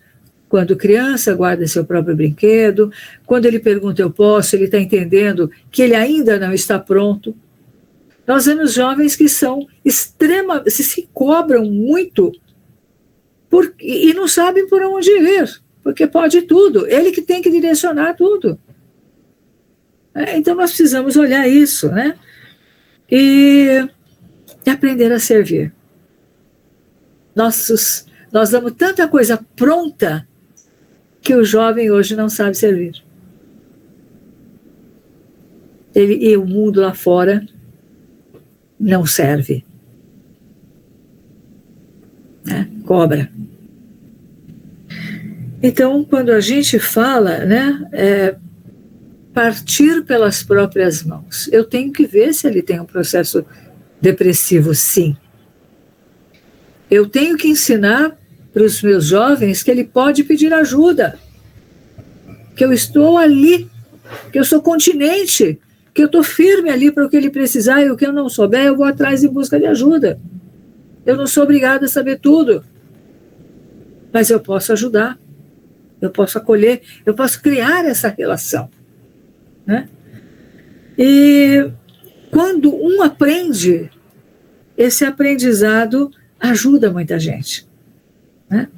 Speaker 4: quando criança guarda seu próprio brinquedo, quando ele pergunta eu posso, ele está entendendo que ele ainda não está pronto. Nós vemos jovens que são se cobram muito e não sabem por onde ir, porque pode tudo, ele que tem que direcionar tudo. Então nós precisamos olhar isso, né? E aprender a servir. Nós damos tanta coisa pronta que o jovem hoje não sabe servir. e o mundo lá fora não serve. Né? Cobra. Então, quando a gente fala, né, partir pelas próprias mãos, eu tenho que ver se ele tem um processo depressivo, sim. Eu tenho que ensinar para os meus jovens que ele pode pedir ajuda, que eu estou ali, que eu sou continente, que eu estou firme ali para o que ele precisar, e o que eu não souber, eu vou atrás em busca de ajuda. Eu não sou obrigada a saber tudo, mas eu posso ajudar, eu posso acolher, eu posso criar essa relação. Né? E quando um aprende, esse aprendizado ajuda muita gente. Né?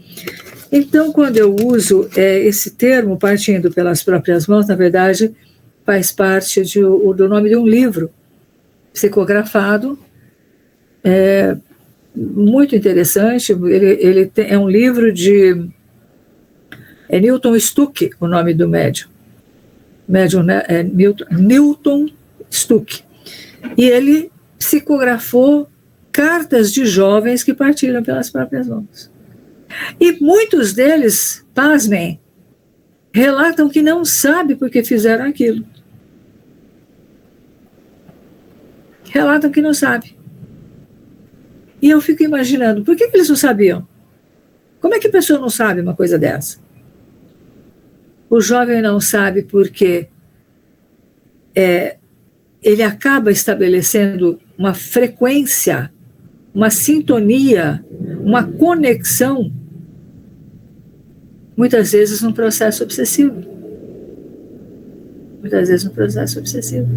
Speaker 4: Então, quando eu uso esse termo, partindo pelas próprias mãos, na verdade, faz parte do nome de um livro psicografado, muito interessante. Ele é um livro de Newton Stuck, o nome do médium. Médium, né, Newton Stuck. E ele psicografou cartas de jovens que partiram pelas próprias mãos. E muitos deles, pasmem, relatam que não sabem por que fizeram aquilo. Relatam que não sabem. E eu fico imaginando, por que eles não sabiam? Como é que a pessoa não sabe uma coisa dessa? O jovem não sabe porque ele acaba estabelecendo uma frequência, uma sintonia, uma conexão, muitas vezes num processo obsessivo. Muitas vezes num processo obsessivo.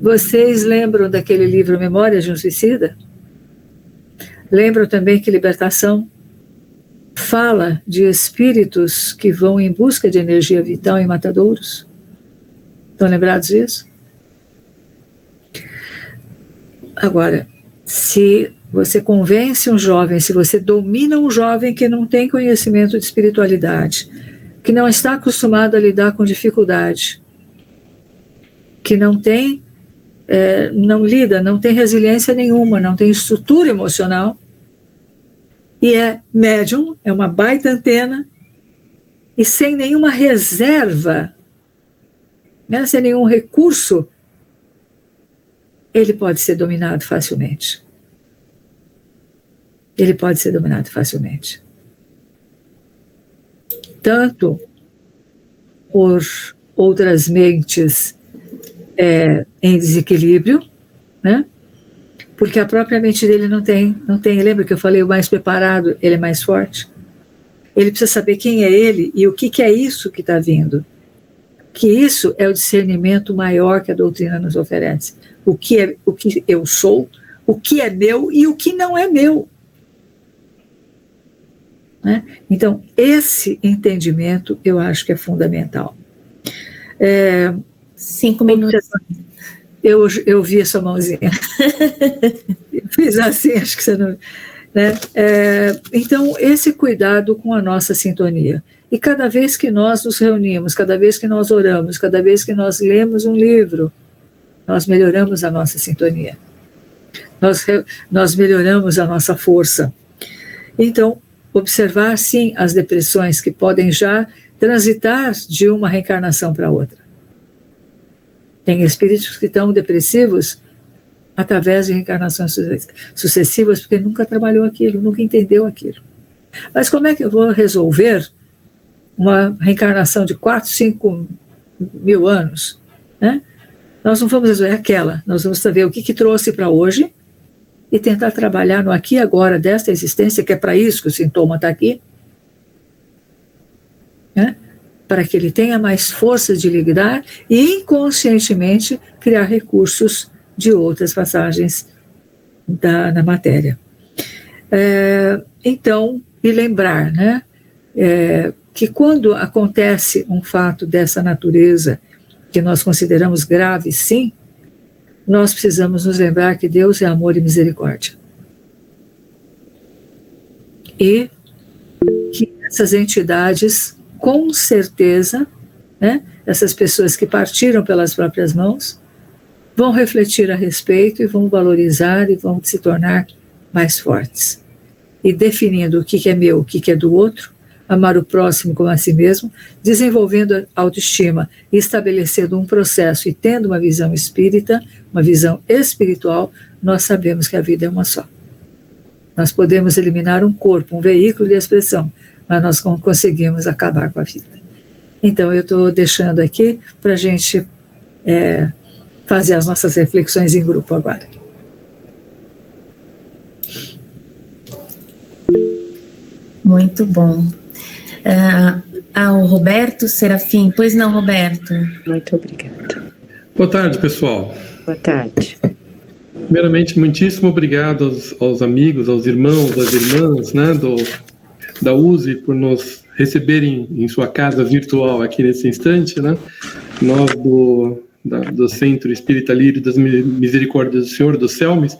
Speaker 4: Vocês lembram daquele livro Memórias de um Suicida? Lembram também que Libertação fala de espíritos que vão em busca de energia vital em matadouros? Estão lembrados disso? Agora, se você convence um jovem, se você domina um jovem que não tem conhecimento de espiritualidade, que não está acostumado a lidar com dificuldade, que não tem, não tem resiliência nenhuma, não tem estrutura emocional, e é médium, é uma baita antena, e sem nenhuma reserva, né, sem nenhum recurso, ele pode ser dominado facilmente. Ele pode ser dominado facilmente. Tanto por outras mentes em desequilíbrio, né? Porque a própria mente dele não tem. Lembra que eu falei, o mais preparado, ele é mais forte? Ele precisa saber quem é ele e o que é isso que está vindo. Que isso é o discernimento maior que a doutrina nos oferece. O que eu sou, o que é meu e o que não é meu. Né? Então, esse entendimento eu acho que é fundamental.
Speaker 1: 5 minutos.
Speaker 4: Eu vi a sua mãozinha. Eu fiz assim, acho que você não... Né? Então, esse cuidado com a nossa sintonia. E cada vez que nós nos reunimos, cada vez que nós oramos, cada vez que nós lemos um livro, nós melhoramos a nossa sintonia. Nós melhoramos a nossa força. Então, observar, sim, as depressões que podem já transitar de uma reencarnação para outra. Tem espíritos que estão depressivos através de reencarnações sucessivas, porque nunca trabalhou aquilo, nunca entendeu aquilo. Mas como é que eu vou resolver uma reencarnação de 4, 5 mil anos? Né? Nós não vamos resolver aquela, nós vamos saber o que trouxe para hoje e tentar trabalhar no aqui e agora desta existência, que é para isso que o sintoma está aqui, né? Para que ele tenha mais força de lidar e inconscientemente criar recursos de outras passagens na matéria. Então, e lembrar, né, que quando acontece um fato dessa natureza, que nós consideramos grave, sim, nós precisamos nos lembrar que Deus é amor e misericórdia. E que essas entidades, com certeza, né, essas pessoas que partiram pelas próprias mãos, vão refletir a respeito e vão valorizar e vão se tornar mais fortes. E definindo o que é meu, o que é do outro, amar o próximo como a si mesmo, desenvolvendo a autoestima e estabelecendo um processo e tendo uma visão espírita, uma visão espiritual, nós sabemos que a vida é uma só. Nós podemos eliminar um corpo, um veículo de expressão, mas nós não conseguimos acabar com a vida. Então eu estou deixando aqui para a gente fazer as nossas reflexões em grupo agora.
Speaker 1: Muito bom. O Roberto Serafim. Pois não, Roberto?
Speaker 6: Muito obrigada.
Speaker 7: Boa tarde, pessoal.
Speaker 6: Boa tarde.
Speaker 7: Primeiramente, muitíssimo obrigado aos amigos, aos irmãos, às irmãs, né, da USE, por nos receberem em sua casa virtual aqui nesse instante, né? Nós do Centro Espírita Lírio das Misericórdias do Senhor, do CELMES,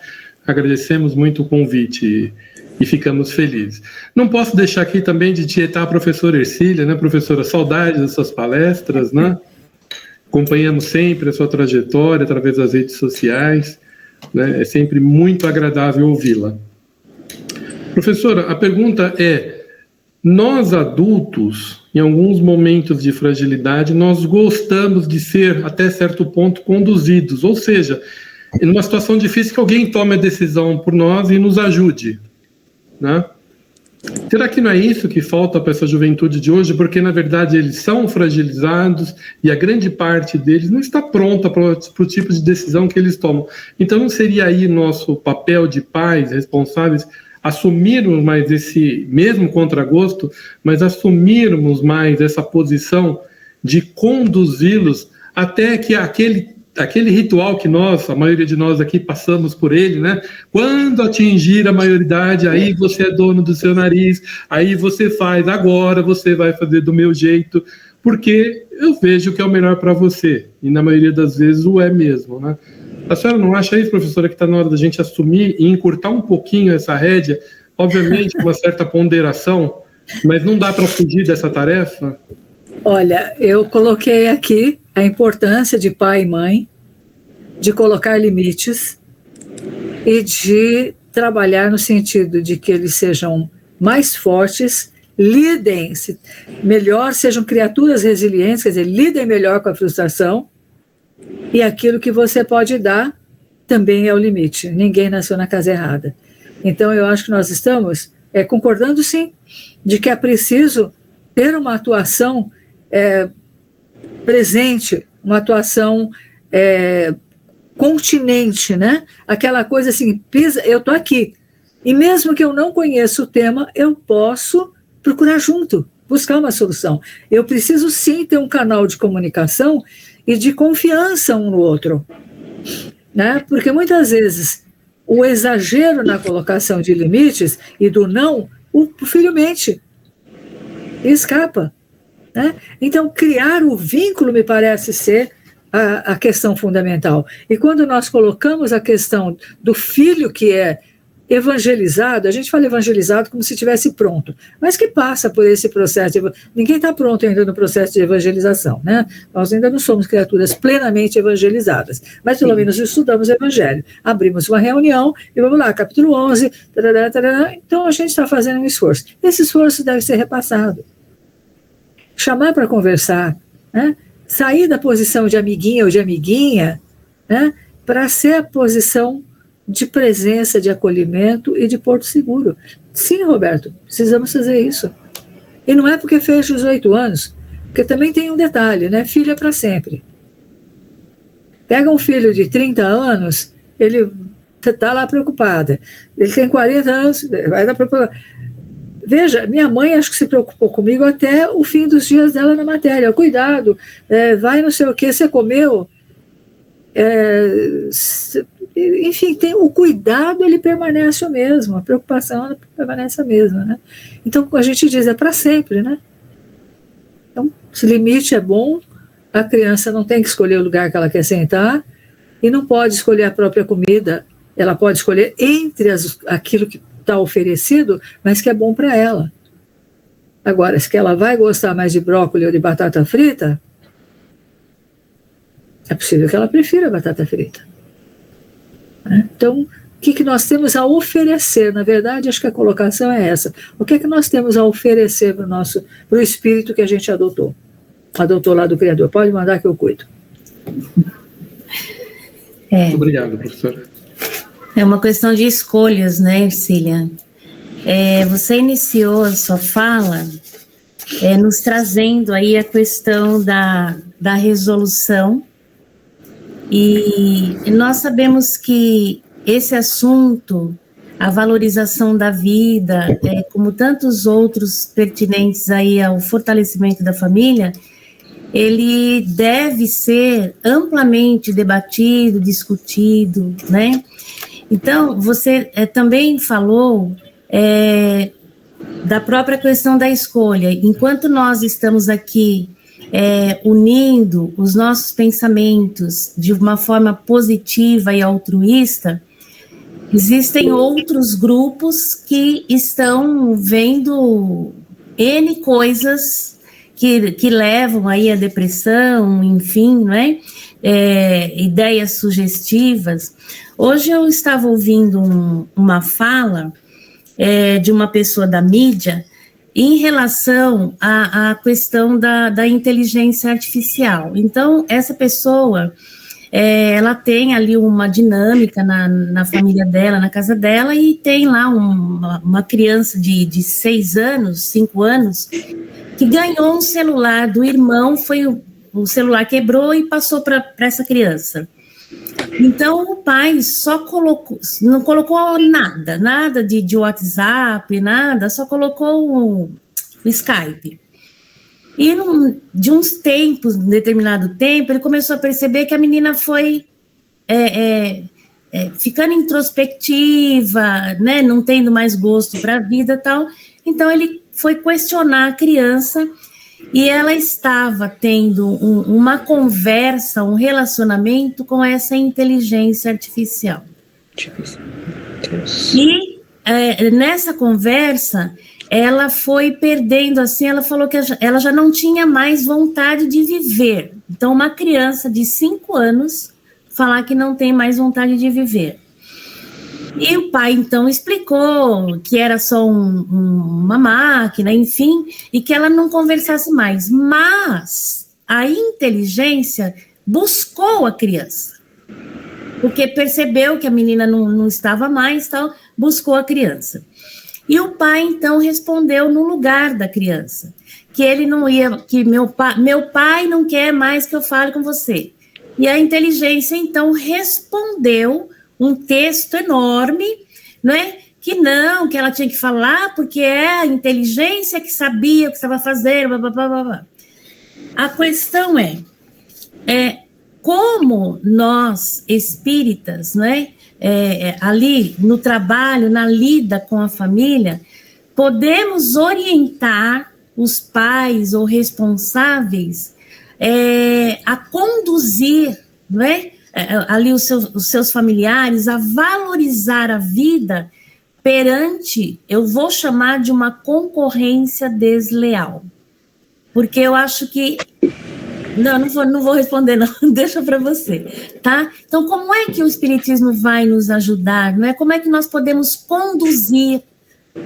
Speaker 7: agradecemos muito o convite e ficamos felizes. Não posso deixar aqui também de tietar a professora Ercília, né, professora, saudades das suas palestras, né? Acompanhamos sempre a sua trajetória através das redes sociais, né? É sempre muito agradável ouvi-la. Professora, a pergunta é: nós adultos, em alguns momentos de fragilidade, nós gostamos de ser, até certo ponto, conduzidos, ou seja, numa situação difícil que alguém tome a decisão por nós e nos ajude, né? Será que não é isso que falta para essa juventude de hoje? Porque, na verdade, eles são fragilizados e a grande parte deles não está pronta para o tipo de decisão que eles tomam. Então, não seria aí nosso papel de pais responsáveis assumirmos mais esse, mesmo contragosto, mas assumirmos mais essa posição de conduzi-los até que aquele ritual que a maioria de nós aqui passamos por ele, né? Quando atingir a maioridade, aí você é dono do seu nariz, aí você faz, agora você vai fazer do meu jeito, porque eu vejo que é o melhor para você, e na maioria das vezes o é mesmo, né? A senhora não acha isso, professora, que está na hora da gente assumir e encurtar um pouquinho essa rédea, obviamente com uma certa ponderação, mas não dá para fugir dessa tarefa?
Speaker 4: Olha, eu coloquei aqui a importância de pai e mãe, de colocar limites e de trabalhar no sentido de que eles sejam mais fortes, lidem melhor, sejam criaturas resilientes, quer dizer, lidem melhor com a frustração, e aquilo que você pode dar também é o limite. Ninguém nasceu na casa errada. Então eu acho que nós estamos concordando sim, de que é preciso ter uma atuação presente, uma atuação continente, né? Aquela coisa assim, eu estou aqui, e mesmo que eu não conheça o tema, eu posso procurar junto, buscar uma solução. Eu preciso sim ter um canal de comunicação e de confiança um no outro, né? Porque muitas vezes o exagero na colocação de limites e do não, o filho mente e escapa, né? Então, criar o vínculo me parece ser a questão fundamental. E quando nós colocamos a questão do filho que é evangelizado, a gente fala evangelizado como se estivesse pronto, mas que passa por esse processo. Ninguém está pronto ainda no processo de evangelização, né? Nós ainda não somos criaturas plenamente evangelizadas, mas pelo menos estudamos o evangelho. Abrimos uma reunião e vamos lá, capítulo 11, tarará, tarará, então a gente está fazendo um esforço. Esse esforço deve ser repassado. Chamar para conversar, né? Sair da posição de amiguinha ou de amiguinha, né? Para ser a posição de presença, de acolhimento e de porto seguro. Sim, Roberto, precisamos fazer isso. E não é porque fez 18 anos, porque também tem um detalhe, né? Filho é para sempre. Pega um filho de 30 anos, ele está lá preocupada. Ele tem 40 anos, vai dar preocupada. Veja, minha mãe acho que se preocupou comigo até o fim dos dias dela na matéria. Cuidado, vai não sei o que, você comeu? Enfim, o cuidado, ele permanece o mesmo, a preocupação permanece a mesma, né? Então, a gente diz, é para sempre, né? Então, esse limite é bom, a criança não tem que escolher o lugar que ela quer sentar e não pode escolher a própria comida, ela pode escolher entre aquilo que está oferecido, mas que é bom para ela. Agora, se ela vai gostar mais de brócolis ou de batata frita, É possível que ela prefira a batata frita. Então, o que nós temos a oferecer? Na verdade, acho que a colocação é essa. O que nós temos a oferecer para o espírito que a gente adotou? Adotou lá do Criador. Pode mandar que eu cuido.
Speaker 7: Muito obrigado, professora.
Speaker 1: É uma questão de escolhas, né, Ercília? Você iniciou a sua fala nos trazendo aí a questão da resolução, e nós sabemos que esse assunto, a valorização da vida, como tantos outros pertinentes aí ao fortalecimento da família, ele deve ser amplamente debatido, discutido, né? Então, você também falou da própria questão da escolha. Enquanto nós estamos aqui unindo os nossos pensamentos de uma forma positiva e altruísta, existem outros grupos que estão vendo N coisas que levam aí à depressão, enfim, né? Ideias sugestivas. Hoje eu estava ouvindo uma fala de uma pessoa da mídia em relação à questão da inteligência artificial. Então, essa pessoa, ela tem ali uma dinâmica na família dela, na casa dela, e tem lá uma criança de 6 anos, 5 anos, que ganhou um celular do irmão, o celular quebrou e passou para essa criança. Então, o pai não colocou nada de WhatsApp, nada, só colocou o Skype. E de uns tempos, um determinado tempo, ele começou a perceber que a menina foi ficando introspectiva, né, não tendo mais gosto para a vida e tal. Então, ele foi questionar a criança, e ela estava tendo uma conversa, um relacionamento com essa inteligência artificial. E nessa conversa, ela foi perdendo, assim, ela falou que ela já não tinha mais vontade de viver. Então, uma criança de 5 anos falar que não tem mais vontade de viver. E o pai, então, explicou que era só uma máquina, enfim, e que ela não conversasse mais. Mas a inteligência buscou a criança, porque percebeu que a menina não estava mais, tal, buscou a criança. E o pai, então, respondeu no lugar da criança, que ele não ia, que meu pai não quer mais que eu fale com você. E a inteligência, então, respondeu um texto enorme, não é? Que ela tinha que falar, porque é a inteligência que sabia o que estava fazendo, blá, blá, blá, blá, blá. A questão é como nós, espíritas, não é? Ali no trabalho, na lida com a família, podemos orientar os pais ou responsáveis a conduzir, não é? Ali os seus familiares, a valorizar a vida perante, eu vou chamar de uma concorrência desleal. Porque eu acho que... Não vou responder, não. Deixa para você, tá? Então, como é que o Espiritismo vai nos ajudar? Não é? Como é que nós podemos conduzir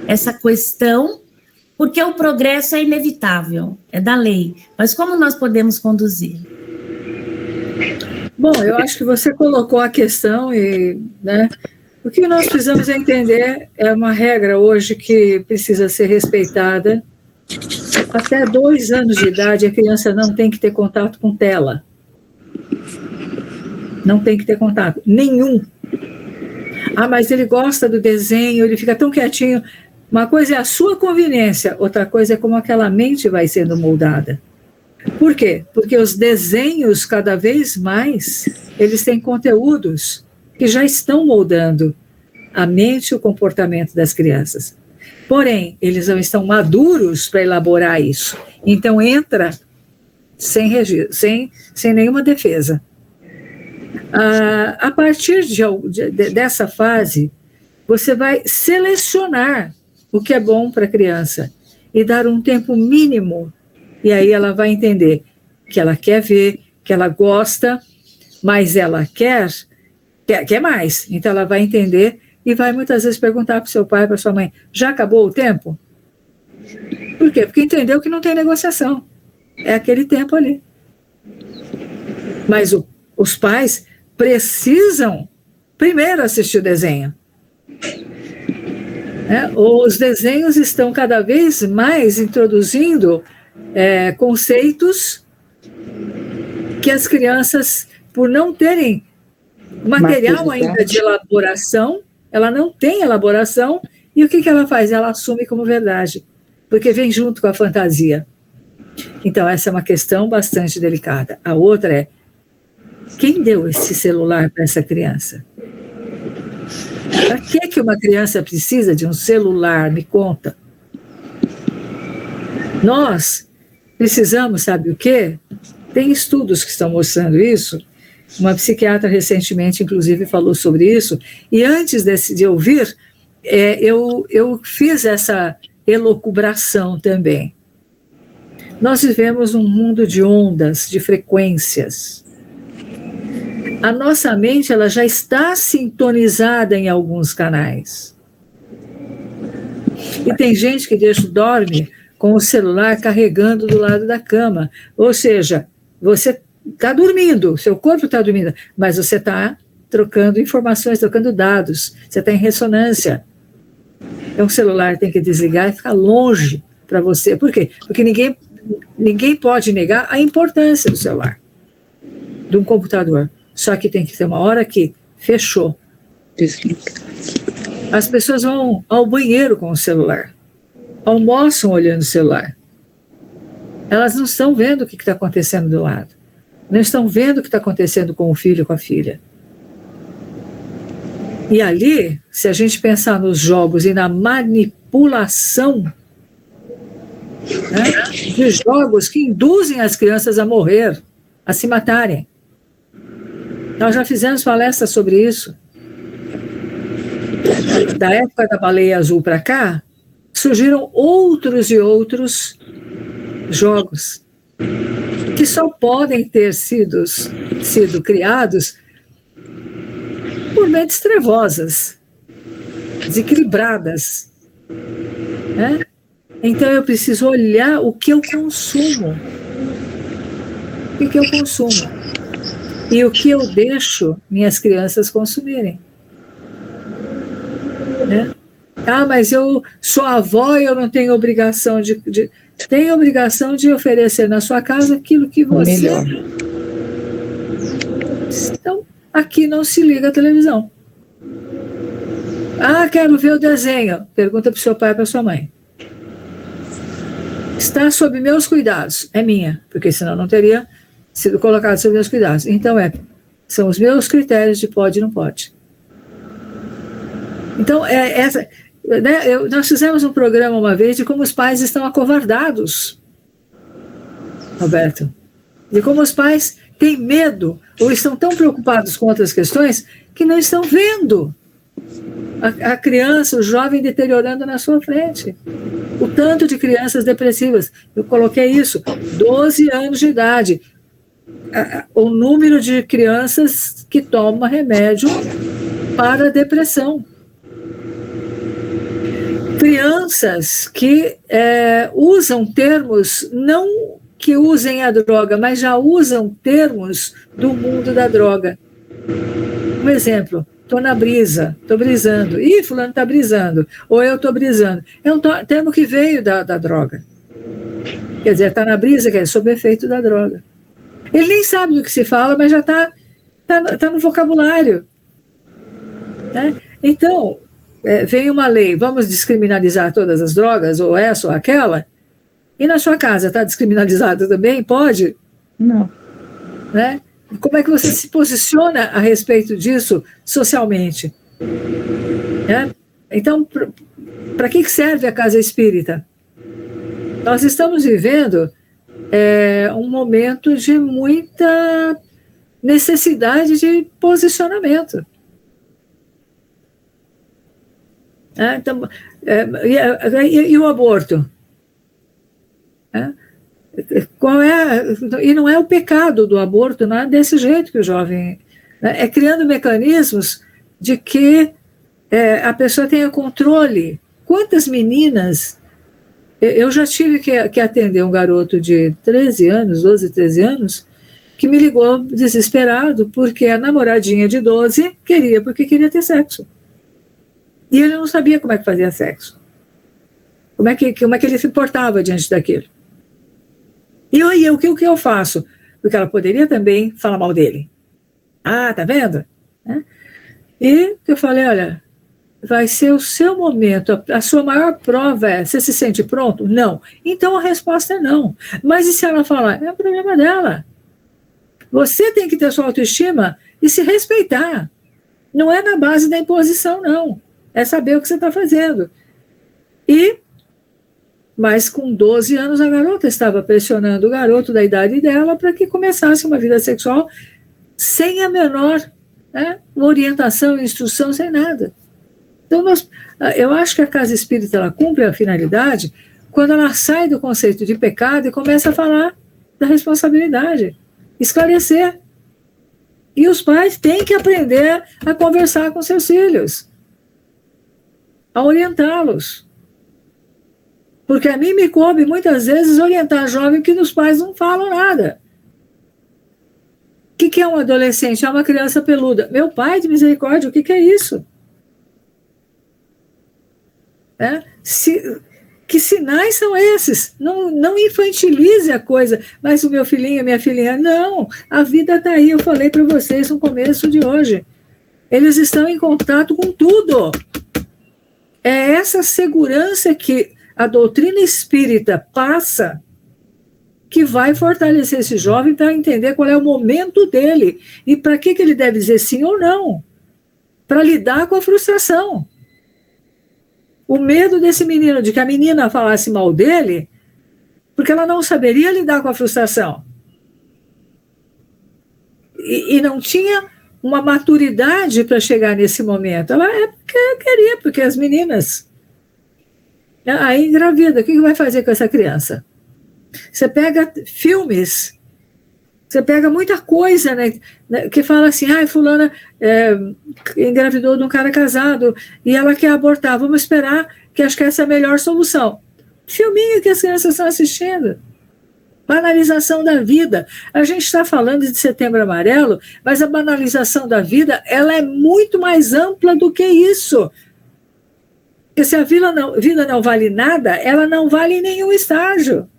Speaker 1: essa questão? Porque o progresso é inevitável, é da lei. Mas como nós podemos conduzir?
Speaker 4: Bom, eu acho que você colocou a questão e, né, o que nós precisamos entender é uma regra hoje que precisa ser respeitada. Até 2 anos de idade, a criança não tem que ter contato com tela. Não tem que ter contato, nenhum. Mas ele gosta do desenho, ele fica tão quietinho. Uma coisa é a sua conveniência, outra coisa é como aquela mente vai sendo moldada. Por quê? Porque os desenhos, cada vez mais, eles têm conteúdos que já estão moldando a mente e o comportamento das crianças. Porém, eles não estão maduros para elaborar isso. Então, entra sem nenhuma defesa. A partir dessa fase, você vai selecionar o que é bom para a criança e dar um tempo mínimo. E aí ela vai entender que ela quer ver, que ela gosta, mas ela quer mais. Então ela vai entender e vai muitas vezes perguntar para o seu pai, para sua mãe, já acabou o tempo? Por quê? Porque entendeu que não tem negociação. É aquele tempo ali. Mas os pais precisam primeiro assistir o desenho. Os desenhos estão cada vez mais introduzindo conceitos que as crianças, por não terem material ainda de elaboração, ela não tem elaboração, e o que ela faz? Ela assume como verdade, porque vem junto com a fantasia. Então, essa é uma questão bastante delicada. A outra é, quem deu esse celular para essa criança? Para que uma criança precisa de um celular? Me conta. Nós precisamos, sabe o quê? Tem estudos que estão mostrando isso. Uma psiquiatra recentemente, inclusive, falou sobre isso. E antes de ouvir, eu fiz essa elucubração também. Nós vivemos num mundo de ondas, de frequências. A nossa mente ela já está sintonizada em alguns canais. E tem gente que dorme com o celular carregando do lado da cama. Ou seja, você está dormindo, seu corpo está dormindo, mas você está trocando informações, trocando dados, você está em ressonância. Então o celular tem que desligar e ficar longe para você. Por quê? Porque ninguém pode negar a importância do celular, de um computador. Só que tem que ter uma hora que fechou.
Speaker 6: Desliga.
Speaker 4: As pessoas vão ao banheiro com o celular, almoçam olhando o celular. Elas não estão vendo o que está acontecendo do lado. Não estão vendo o que está acontecendo com o filho, com a filha. E ali, se a gente pensar nos jogos e na manipulação, de jogos que induzem as crianças a morrer, a se matarem. Nós já fizemos palestras sobre isso. Da época da baleia azul para cá, surgiram outros e outros jogos que só podem ter sido criados por mentes trevosas, desequilibradas. Então eu preciso olhar o que eu consumo. O que eu consumo. E o que eu deixo minhas crianças consumirem. Mas eu sou avó e eu não tenho obrigação tenho obrigação de oferecer na sua casa aquilo que você...
Speaker 6: Melhor.
Speaker 4: Então, aqui não se liga a televisão. Quero ver o desenho. Pergunta para o seu pai e para sua mãe. Está sob meus cuidados. É minha, porque senão não teria sido colocado sob meus cuidados. Então, são os meus critérios de pode e não pode. Então, nós fizemos um programa uma vez de como os pais estão acovardados, Roberto. De como os pais têm medo ou estão tão preocupados com outras questões que não estão vendo a criança, o jovem deteriorando na sua frente. O tanto de crianças depressivas. Eu coloquei isso, 12 anos de idade. O número de crianças que tomam remédio para depressão. Crianças que usam termos, não que usem a droga, mas já usam termos do mundo da droga. Um exemplo, estou na brisa, estou brisando. Ih, fulano está brisando, ou eu estou brisando. É um termo que veio da droga. Quer dizer, está na brisa, que é sob efeito da droga. Ele nem sabe do que se fala, mas já está no vocabulário. Então, vem uma lei, vamos descriminalizar todas as drogas, ou essa ou aquela, e na sua casa está descriminalizado também? Pode?
Speaker 6: Não.
Speaker 4: Como é que você se posiciona a respeito disso socialmente? Então, para que serve a casa espírita? Nós estamos vivendo um momento de muita necessidade de posicionamento. Então, e o aborto? qual é, e não é o pecado do aborto, não é desse jeito que o jovem, né, é criando mecanismos de que a pessoa tenha controle. Quantas meninas, eu já tive que atender um garoto de 13 anos, 12, 13 anos, que me ligou desesperado porque a namoradinha de 12 porque queria ter sexo. E ele não sabia como é que fazia sexo. Como é que ele se portava diante daquilo. E aí, o que eu faço? Porque ela poderia também falar mal dele. Ah, tá vendo? E eu falei, olha, vai ser o seu momento, a sua maior prova é, você se sente pronto? Não. Então a resposta é não. Mas e se ela falar? É o problema dela. Você tem que ter sua autoestima e se respeitar. Não é na base da imposição, não. É saber o que você está fazendo. Mas com 12 anos a garota estava pressionando o garoto da idade dela para que começasse uma vida sexual sem a menor orientação, instrução, sem nada. Então, eu acho que a casa espírita ela cumpre a finalidade quando ela sai do conceito de pecado e começa a falar da responsabilidade, esclarecer. E os pais têm que aprender a conversar com seus filhos, a orientá-los. Porque a mim me coube muitas vezes orientar jovem que os pais não falam nada. O que é um adolescente? É uma criança peluda. Meu pai de misericórdia, o que é isso? Que sinais são esses? Não infantilize a coisa. Mas o meu filhinho, minha filhinha, não. A vida está aí, eu falei para vocês no começo de hoje. Eles estão em contato com tudo. É essa segurança que a doutrina espírita passa que vai fortalecer esse jovem para entender qual é o momento dele e para que ele deve dizer sim ou não, para lidar com a frustração. O medo desse menino, de que a menina falasse mal dele, porque ela não saberia lidar com a frustração. E não tinha uma maturidade para chegar nesse momento. Ela queria, porque as meninas... Aí engravida, o que vai fazer com essa criança? Você pega filmes, você pega muita coisa, né, que fala assim, fulana engravidou de um cara casado e ela quer abortar, vamos esperar, que acho que essa é a melhor solução. Filminho que as crianças estão assistindo. Banalização da vida. A gente está falando de Setembro Amarelo, mas a banalização da vida, ela é muito mais ampla do que isso. Porque se a vida não vale nada, ela não vale em nenhum estágio.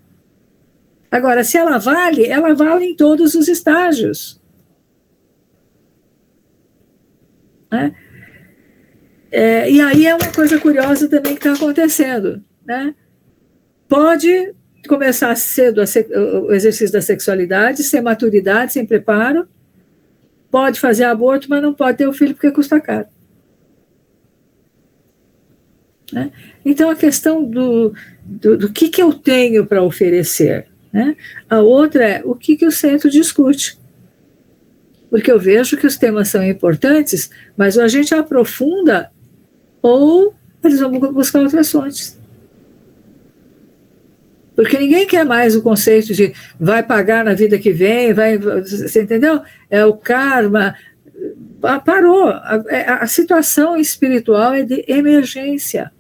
Speaker 4: Agora, se ela vale em todos os estágios. E aí é uma coisa curiosa também que está acontecendo. Pode começar cedo o exercício da sexualidade, sem maturidade, sem preparo. Pode fazer aborto, mas não pode ter o filho porque custa caro. Então, a questão do que eu tenho para oferecer. A outra é o que o centro discute. Porque eu vejo que os temas são importantes, mas ou a gente aprofunda ou eles vão buscar outras fontes. Porque ninguém quer mais o conceito de vai pagar na vida que vem, você entendeu? É o karma. Parou. A situação espiritual é de emergência.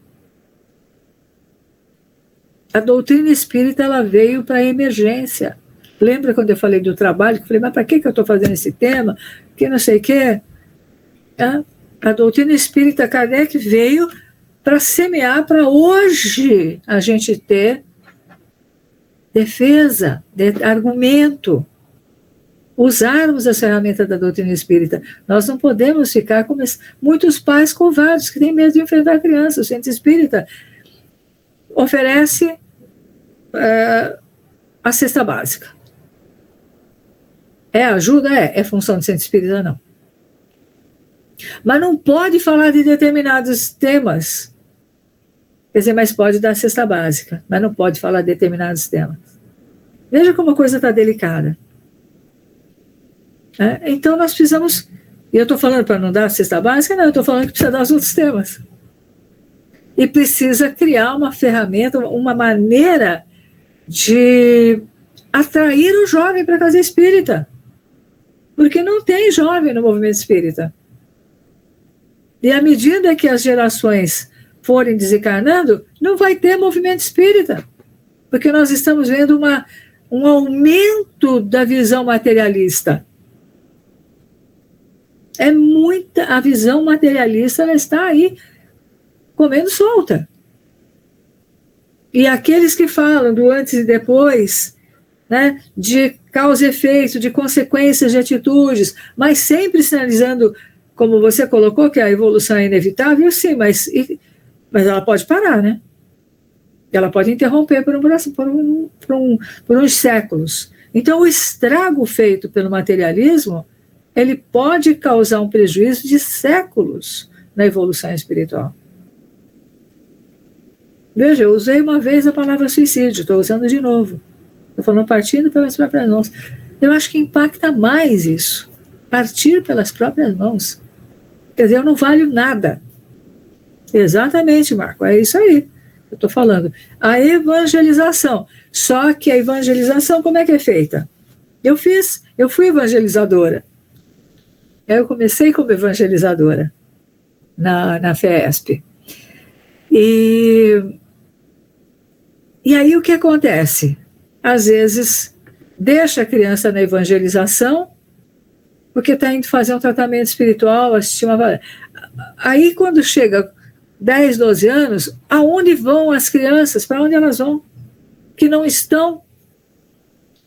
Speaker 4: A doutrina espírita ela veio para a emergência. Lembra quando eu falei do trabalho? Que eu falei, mas para que eu estou fazendo esse tema? Que não sei o quê. A doutrina espírita Kardec veio para semear para hoje a gente ter defesa, argumento. Usarmos as ferramentas da doutrina espírita. Nós não podemos ficar como muitos pais covardes que têm medo de enfrentar a criança. O centro espírita oferece a cesta básica. Ajuda? É função do centro espírita? Não. Mas não pode falar de determinados temas. Quer dizer, mas pode dar a cesta básica, mas não pode falar de determinados temas. Veja como a coisa está delicada. Então nós precisamos, e eu estou falando para não dar a cesta básica, não, eu estou falando que precisa dar os outros temas. E precisa criar uma ferramenta, uma maneira de atrair o jovem para a casa espírita. Porque não tem jovem no movimento espírita. E à medida que as gerações forem desencarnando, não vai ter movimento espírita. Porque nós estamos vendo um aumento da visão materialista. A visão materialista, ela está aí comendo solta. E aqueles que falam do antes e depois, né, de causa e efeito, de consequências de atitudes, mas sempre sinalizando, como você colocou, que a evolução é inevitável, sim, mas ela pode parar, né? Ela pode interromper por uns séculos. Então, o estrago feito pelo materialismo, ele pode causar um prejuízo de séculos na evolução espiritual. Veja, eu usei uma vez a palavra suicídio, estou usando de novo. Estou falando partindo pelas próprias mãos. Eu acho que impacta mais isso. Partir pelas próprias mãos. Quer dizer, eu não valho nada. Exatamente, Marco, é isso aí. Eu estou falando. A evangelização. Só que a evangelização, como é que é feita? Eu fui evangelizadora. Eu comecei como evangelizadora na FESP. E aí o que acontece? Às vezes, deixa a criança na evangelização, porque está indo fazer um tratamento espiritual, assistir uma... Aí, quando chega 10, 12 anos, aonde vão as crianças? Para onde elas vão? Que não estão.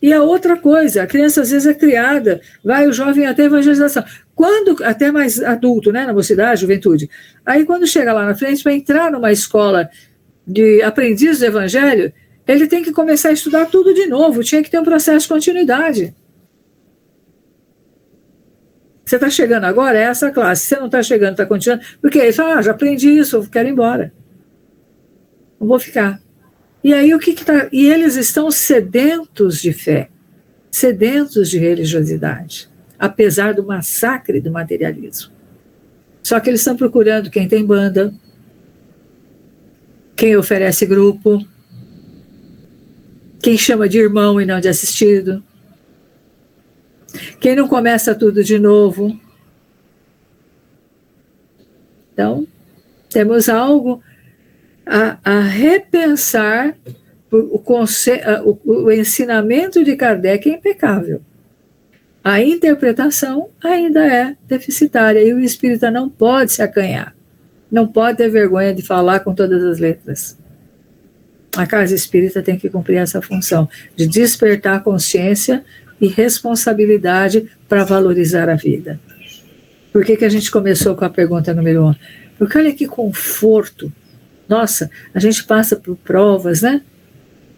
Speaker 4: E a outra coisa, a criança às vezes é criada, vai o jovem até evangelização. Quando, até mais adulto, né, na mocidade, juventude. Aí, quando chega lá na frente, para entrar numa escola de aprendizes do evangelho, ele tem que começar a estudar tudo de novo, tinha que ter um processo de continuidade. Você está chegando agora, é essa classe. Você não está chegando, está continuando, porque ele fala, já aprendi isso, eu quero ir embora. Não vou ficar. E aí o que está? E eles estão sedentos de fé, sedentos de religiosidade, apesar do massacre do materialismo. Só que eles estão procurando quem tem banda, quem oferece grupo, quem chama de irmão e não de assistido, quem não começa tudo de novo. Então, temos algo a repensar. O ensinamento de Kardec é impecável. A interpretação ainda é deficitária e o espírita não pode se acanhar, não pode ter vergonha de falar com todas as letras. A casa espírita tem que cumprir essa função de despertar a consciência e responsabilidade para valorizar a vida. Por que a gente começou com a pergunta número 1? Porque olha que conforto. Nossa, a gente passa por provas, né?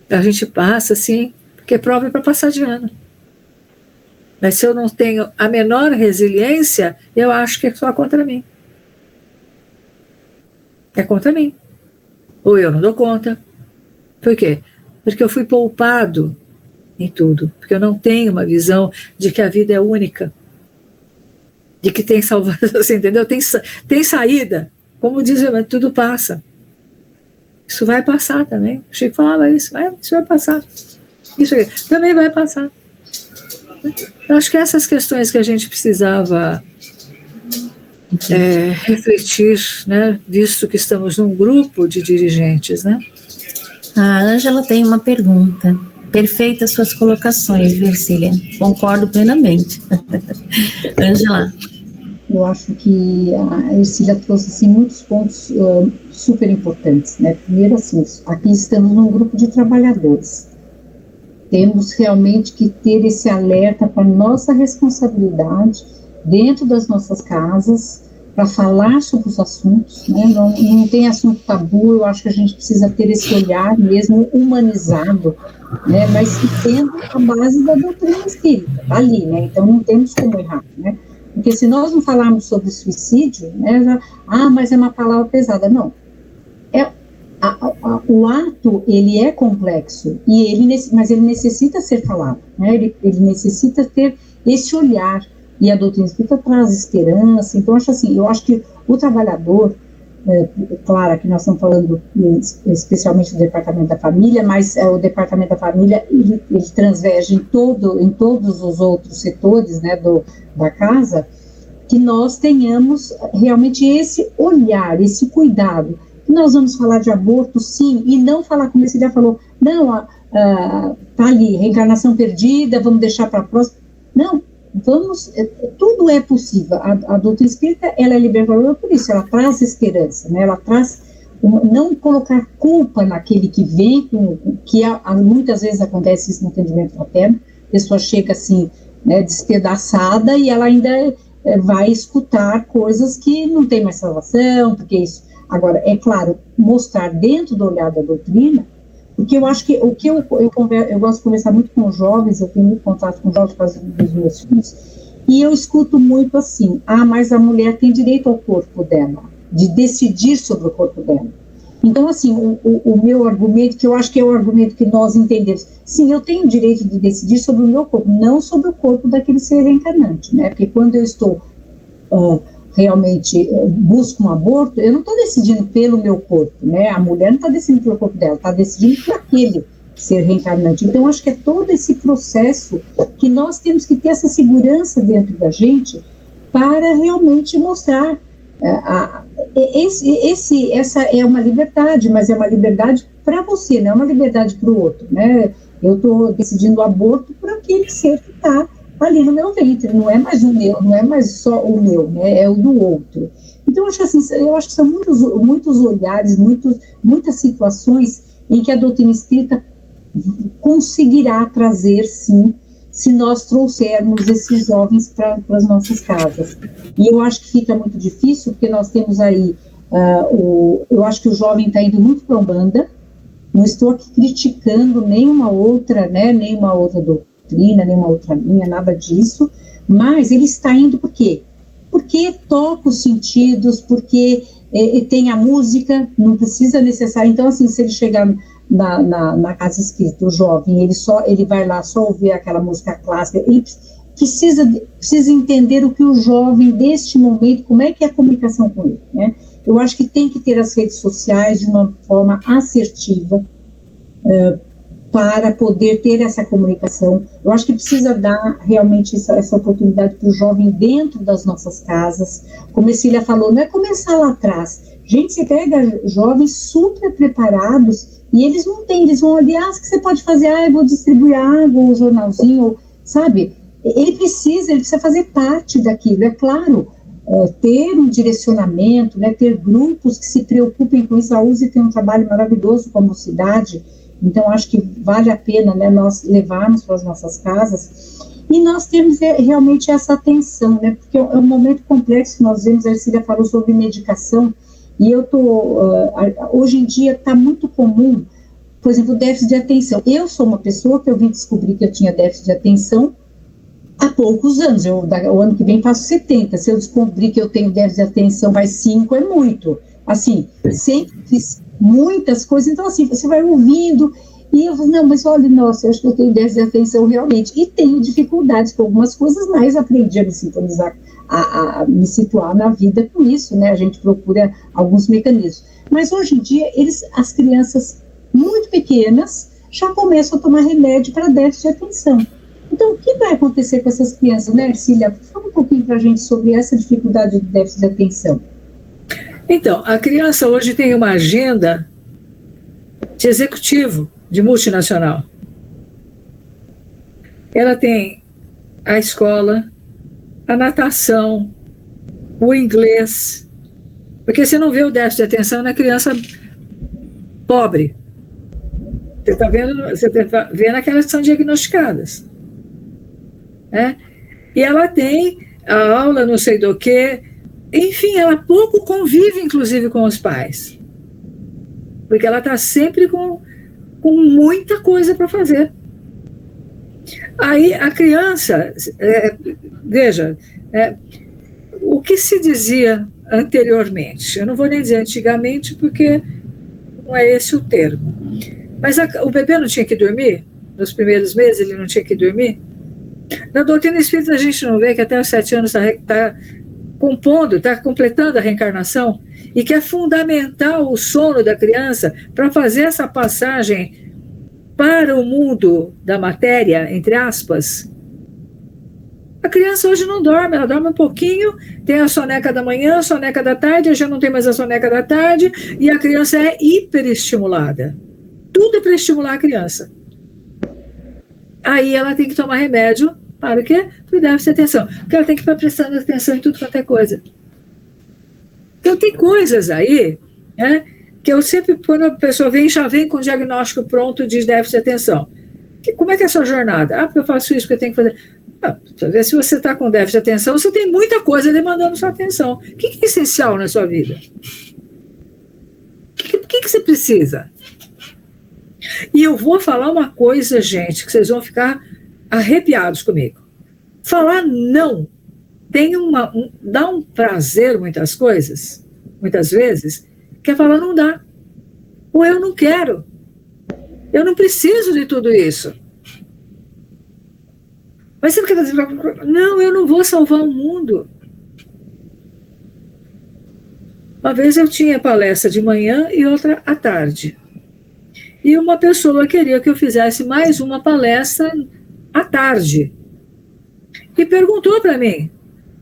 Speaker 4: A gente passa, assim, porque prova é para passar de ano. Mas se eu não tenho a menor resiliência, eu acho que é só contra mim. É contra mim. Ou eu não dou conta. Por quê? Porque eu fui poupado em tudo. Porque eu não tenho uma visão de que a vida é única. De que tem salvação, você entendeu? Tem saída. Como diz, tudo passa. Isso vai passar também. O Chico falava isso. Isso vai passar. Isso aqui também vai passar. Eu acho que essas questões que a gente precisava refletir, né, visto que estamos num grupo de dirigentes, né?
Speaker 1: A Ângela tem uma pergunta. Perfeitas suas colocações, Vircília. Concordo plenamente. Ângela.
Speaker 5: Eu acho que a Ercília trouxe assim, muitos pontos super importantes, né? Primeiro, assim, aqui estamos num grupo de trabalhadores. Temos realmente que ter esse alerta para nossa responsabilidade dentro das nossas casas, para falar sobre os assuntos, né? Não tem assunto tabu, eu acho que a gente precisa ter esse olhar mesmo humanizado, né? Mas tendo a base da doutrina espírita, tá ali, né? Então não temos como errar, né? Porque se nós não falarmos sobre suicídio, né, mas é uma palavra pesada. Não. O ato, ele é complexo, mas ele necessita ser falado, né? Ele necessita ter esse olhar, e a doutrina espírita traz esperança. Então, eu acho que o trabalhador, Claro, aqui nós estamos falando especialmente do Departamento da Família, mas o Departamento da Família, ele transverge em todos os outros setores, né, da casa, que nós tenhamos realmente esse olhar, esse cuidado. Nós vamos falar de aborto, sim, e não falar, como você já falou, não, tá ali, reencarnação perdida, vamos deixar para a próxima. Não, tudo é possível. A doutrina espírita, ela é libertadora por isso, ela traz esperança, né? Ela traz, não colocar culpa naquele que vem, que muitas vezes acontece isso no atendimento fraterno, a pessoa chega assim, né, despedaçada, e ela ainda vai escutar coisas que não tem mais salvação, porque isso. Agora, é claro, mostrar dentro do olhar da doutrina, porque eu acho que o que eu gosto de conversar muito com jovens, eu tenho muito contato com jovens dos meus filhos, e eu escuto muito assim, mas a mulher tem direito ao corpo dela, de decidir sobre o corpo dela. Então, assim, o meu argumento, que eu acho que é o argumento que nós entendemos, sim, eu tenho o direito de decidir sobre o meu corpo, não sobre o corpo daquele ser reencarnante, né? Porque quando eu estou realmente busco um aborto, eu não estou decidindo pelo meu corpo, né? A mulher não está decidindo pelo corpo dela, está decidindo por aquele ser reencarnante. Então, acho que é todo esse processo que nós temos que ter essa segurança dentro da gente para realmente mostrar. Essa é uma liberdade, mas é uma liberdade para você, não é uma liberdade para o outro, né? Eu estou decidindo o aborto por aquele ser que está ali no meu ventre, não é mais o meu, não é mais só o meu, né? É o do outro. Então, eu acho que são muitos olhares, muitas situações em que a doutrina espírita conseguirá trazer, sim, se nós trouxermos esses jovens para as nossas casas. E eu acho que fica muito difícil, porque nós temos aí, eu acho que o jovem está indo muito para a Umbanda, não estou aqui criticando nenhuma outra doutrina, nenhuma outra linha, nada disso, mas ele está indo por quê? Porque toca os sentidos, porque tem a música, não precisa necessariamente, então assim, se ele chegar na casa espírita, o jovem, ele vai lá só ouvir aquela música clássica, ele precisa entender o que o jovem deste momento, como é que é a comunicação com ele, né? Eu acho que tem que ter as redes sociais de uma forma assertiva, para poder ter essa comunicação. Eu acho que precisa dar realmente essa oportunidade para o jovem dentro das nossas casas, como a Cília falou, não é começar lá atrás. Gente, você pega jovens super preparados e eles não têm, eles vão olhar, o que você pode fazer? Eu vou distribuir água, um jornalzinho, sabe? Ele precisa fazer parte daquilo, é claro, ter um direcionamento, né, ter grupos que se preocupem com isso. A USE tem um trabalho maravilhoso com a mocidade, então acho que vale a pena, né, nós levarmos para as nossas casas e nós temos realmente essa atenção, né, porque é um momento complexo que nós vemos. A Cília falou sobre medicação, e hoje em dia está muito comum, por exemplo, déficit de atenção. Eu sou uma pessoa que eu vim descobrir que eu tinha déficit de atenção há poucos anos, o ano que vem faço 70, se eu descobrir que eu tenho déficit de atenção, vai 5, é muito, assim, sempre fiz muitas coisas, então assim, você vai ouvindo, e eu falo, não, mas olha, nossa, eu acho que eu tenho déficit de atenção realmente, e tenho dificuldades com algumas coisas, mas aprendi a me sintonizar, a me situar na vida com isso, né, a gente procura alguns mecanismos, mas hoje em dia, as crianças muito pequenas, já começam a tomar remédio para déficit de atenção. Então, o que vai acontecer com essas crianças, né, Ercília? Fala um pouquinho para a gente sobre essa dificuldade de déficit de atenção.
Speaker 4: Então, a criança hoje tem uma agenda de executivo, de multinacional. Ela tem a escola, a natação, o inglês, porque você não vê o déficit de atenção na criança pobre. Você está vendo aquelas que são diagnosticadas. Né? E ela tem a aula não sei do que, enfim, ela pouco convive, inclusive, com os pais, porque ela está sempre com muita coisa para fazer. Aí a criança, veja, o que se dizia anteriormente, eu não vou nem dizer antigamente, porque não é esse o termo, mas o bebê não tinha que dormir? Nos primeiros meses ele não tinha que dormir? Na doutrina espírita a gente não vê que até os 7 anos está compondo, está completando a reencarnação, e que é fundamental o sono da criança para fazer essa passagem para o mundo da matéria, entre aspas. A criança hoje não dorme, ela dorme um pouquinho, tem a soneca da manhã, a soneca da tarde, já não tem mais a soneca da tarde, e a criança é hiperestimulada. Tudo é para estimular a criança. Aí ela tem que tomar remédio para o quê? Para o déficit de atenção. Porque ela tem que estar prestando atenção em tudo quanto é coisa. Então tem coisas aí, né, que eu sempre, quando a pessoa vem, já vem com o diagnóstico pronto de déficit de atenção. Como é que é a sua jornada? Porque eu faço isso, porque eu tenho que fazer... Se você está com déficit de atenção, você tem muita coisa demandando sua atenção. O que é essencial na sua vida? O que você precisa? E eu vou falar uma coisa, gente, que vocês vão ficar arrepiados comigo. Falar não dá um prazer, muitas vezes, que é falar não dá. Ou eu não quero. Eu não preciso de tudo isso. Mas você não quer fazer... Não, eu não vou salvar o mundo. Uma vez eu tinha palestra de manhã e outra à tarde. E uma pessoa queria que eu fizesse mais uma palestra à tarde. E perguntou para mim,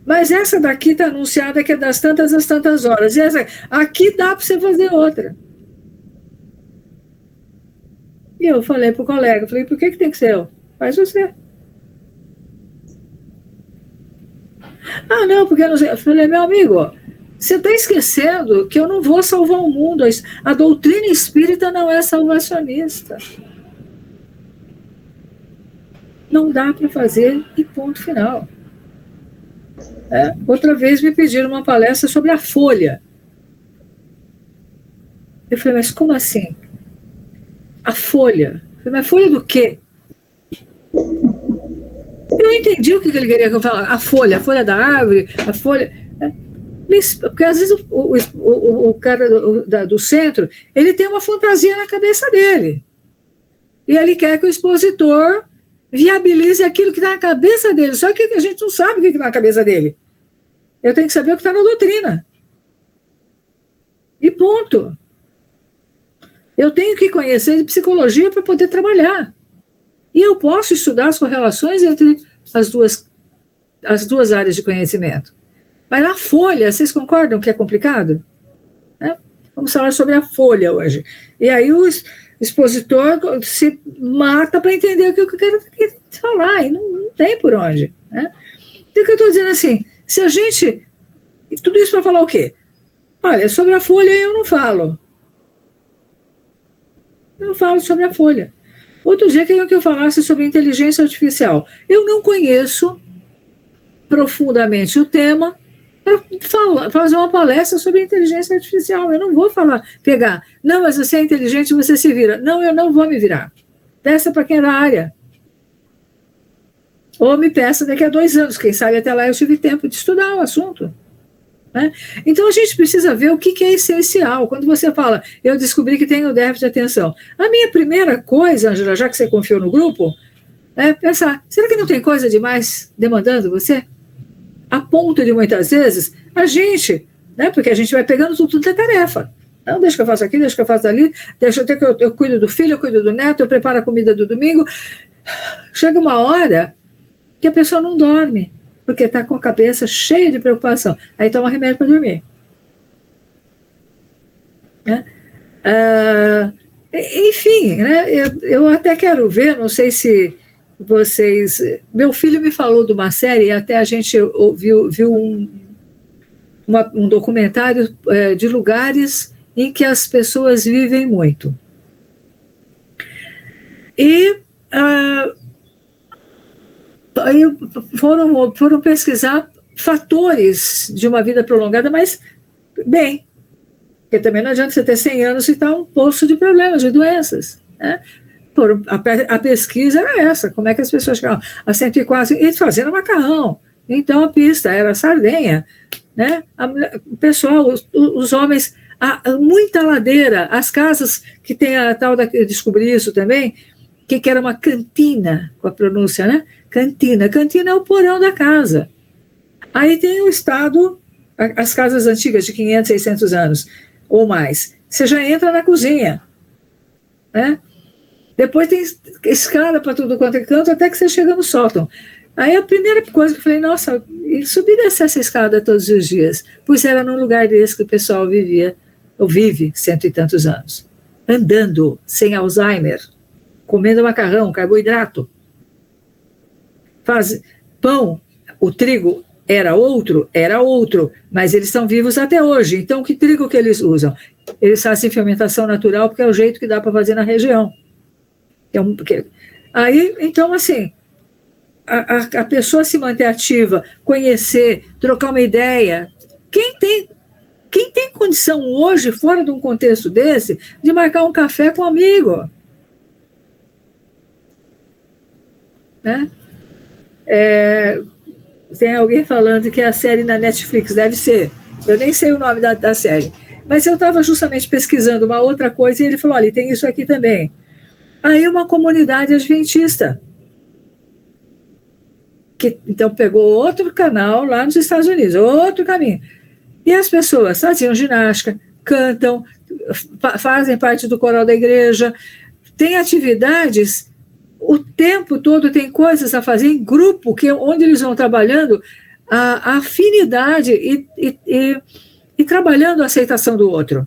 Speaker 4: mas essa daqui está anunciada que é das tantas às tantas horas. E essa aqui dá para você fazer outra. E eu falei para o colega, por que tem que ser eu? Faz você. Ah, não, porque eu não sei. Eu falei, meu amigo, você está esquecendo que eu não vou salvar o mundo. A doutrina espírita não é salvacionista. Não dá para fazer e ponto final. Outra vez me pediram uma palestra sobre a folha. Eu falei, mas como assim? A folha? Eu falei, mas folha do quê? Eu não entendi o que ele queria que eu falasse. A folha da árvore, a folha... Porque às vezes o cara do centro, ele tem uma fantasia na cabeça dele. E ele quer que o expositor viabilize aquilo que está na cabeça dele. Só que a gente não sabe o que está na cabeça dele. Eu tenho que saber o que está na doutrina. E ponto. Eu tenho que conhecer de psicologia para poder trabalhar. E eu posso estudar as correlações entre as duas áreas de conhecimento. Mas a folha, vocês concordam que é complicado? Vamos falar sobre a folha hoje. E aí o expositor se mata para entender o que eu quero falar, e não tem por onde. Né? Então, o que eu estou dizendo assim, se a gente... Tudo isso para falar o quê? Olha, sobre a folha eu não falo. Eu não falo sobre a folha. Outro dia queriam que eu falasse sobre inteligência artificial. Eu não conheço profundamente o tema para fazer uma palestra sobre inteligência artificial. Eu não vou pegar, não, mas você é inteligente, você se vira. Não, eu não vou me virar. Peça para quem é da área. Ou me peça daqui a 2 anos, quem sabe até lá eu tive tempo de estudar o assunto. Né? Então a gente precisa ver o que é essencial. Quando você fala, eu descobri que tenho déficit de atenção. A minha primeira coisa, Ângela, já que você confiou no grupo, é pensar, será que não tem coisa demais demandando você? A ponto de muitas vezes, a gente, né, porque a gente vai pegando tudo da tarefa. Não, deixa que eu faço aqui, deixa que eu faço ali, deixa que eu cuido do filho, eu cuido do neto, eu preparo a comida do domingo. Chega uma hora que a pessoa não dorme, porque está com a cabeça cheia de preocupação. Aí toma remédio para dormir. Né? Enfim, né, eu até quero ver, não sei se vocês... Meu filho me falou de uma série, até a gente viu um documentário de lugares em que as pessoas vivem muito. E aí foram pesquisar fatores de uma vida prolongada, mas bem, porque também não adianta você ter 100 anos e estar um poço de problemas, de doenças, né? A pesquisa era essa, como é que as pessoas chegavam a 104 e fazendo macarrão. Então a pista era Sardenha, né? O pessoal, os homens, muita ladeira, as casas que tem a tal da, eu descobri isso também, que era uma cantina, com a pronúncia, né? Cantina é o porão da casa. Aí tem o estado as casas antigas de 500, 600 anos ou mais, você já entra na cozinha, né? Depois tem escada para tudo quanto é canto, até que você chega no sótão. Aí a primeira coisa que eu falei, nossa, e subir e descer essa escada todos os dias? Pois era num lugar desse que o pessoal vivia, ou vive 100 e tantos anos. Andando, sem Alzheimer, comendo macarrão, carboidrato. Pão, o trigo era outro, mas eles estão vivos até hoje. Então, que trigo que eles usam? Eles fazem fermentação natural, porque é o jeito que dá para fazer na região. Aí, então, assim, a pessoa se manter ativa, conhecer, trocar uma ideia. Quem tem condição hoje, fora de um contexto desse, de marcar um café com um amigo? Né? Tem alguém falando que é a série na Netflix, deve ser. Eu nem sei o nome da série. Mas eu estava justamente pesquisando uma outra coisa e ele falou, olha, tem isso aqui também. Aí uma comunidade adventista, que então pegou outro canal lá nos Estados Unidos, outro caminho. E as pessoas faziam ginástica, cantam, fazem parte do coral da igreja, tem atividades, o tempo todo tem coisas a fazer em grupo, onde eles vão trabalhando a afinidade e trabalhando a aceitação do outro.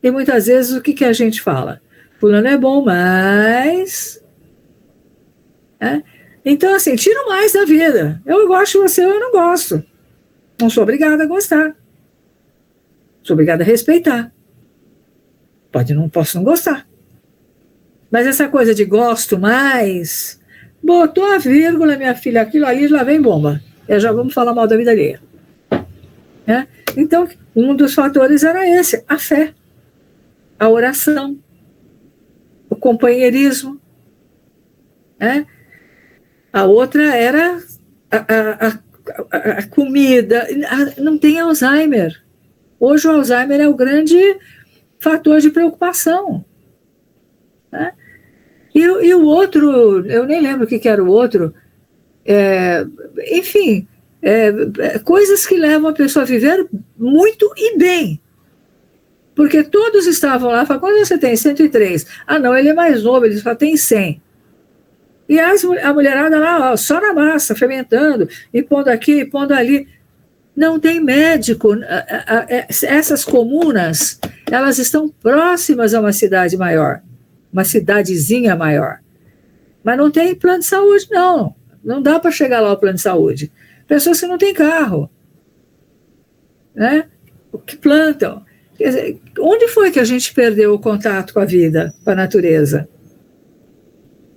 Speaker 4: E muitas vezes o que a gente fala? Fulano é bom, mas... Então, assim, tira o mais da vida. Eu gosto de você, eu não gosto. Não sou obrigada a gostar. Sou obrigada a respeitar. Posso não gostar. Mas essa coisa de gosto mais... Botou a vírgula, minha filha, aquilo ali, lá vem bomba. Já vamos falar mal da vida alheia. Então, um dos fatores era esse, a fé, a oração, o companheirismo. A outra era a comida. Não tem Alzheimer. Hoje o Alzheimer é o grande fator de preocupação. E o outro, eu nem lembro o que era o outro, enfim, coisas que levam a pessoa a viver muito e bem. Porque todos estavam lá, falaram, quando você tem? 103. Ah, não, ele é mais novo, ele só tem 100. E a mulherada lá, ó, só na massa, fermentando, e pondo aqui, e pondo ali. Não tem médico. Essas comunas, elas estão próximas a uma cidade maior, uma cidadezinha maior. Mas não tem plano de saúde, não. Não dá para chegar lá o plano de saúde. Pessoas que não têm carro, né? Que plantam. Quer dizer, onde foi que a gente perdeu o contato com a vida, com a natureza?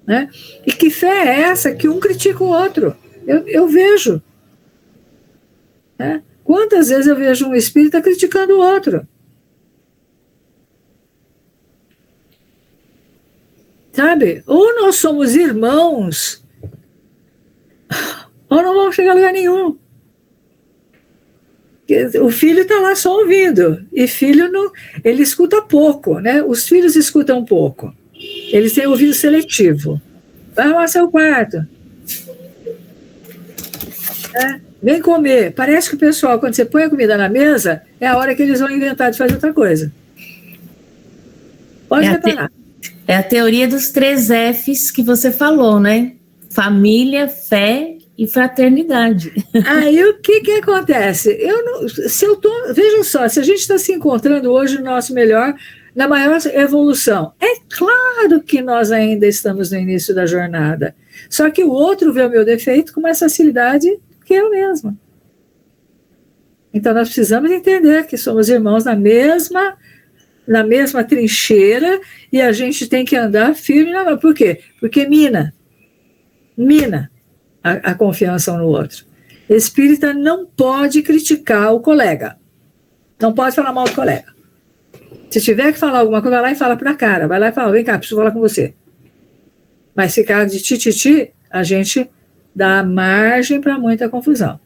Speaker 4: Né? E que fé é essa que um critica o outro? Eu vejo. Né? Quantas vezes eu vejo um espírita criticando o outro? Sabe? Ou nós somos irmãos, ou não vamos chegar a lugar nenhum. O filho está lá só ouvindo, e filho não, ele escuta pouco, né? Os filhos escutam pouco, eles têm ouvido seletivo. Vai arrumar seu quarto, vem comer. Parece que o pessoal, quando você põe a comida na mesa, é a hora que eles vão inventar de fazer outra coisa. Pode reparar.
Speaker 1: É a teoria dos 3 Fs que você falou, né? Família, fé e fraternidade.
Speaker 4: Aí o que acontece? Vejam só, se a gente está se encontrando hoje no nosso melhor, na maior evolução, é claro que nós ainda estamos no início da jornada. Só que o outro vê o meu defeito com mais facilidade que eu mesma. Então nós precisamos entender que somos irmãos na mesma trincheira, e a gente tem que andar firme na mão. Por quê? Porque mina a confiança um no outro. Espírita não pode criticar o colega. Não pode falar mal do colega. Se tiver que falar alguma coisa, vai lá e fala pra cara. Vai lá e fala, vem cá, preciso falar com você. Mas ficar de tititi, a gente dá margem para muita confusão.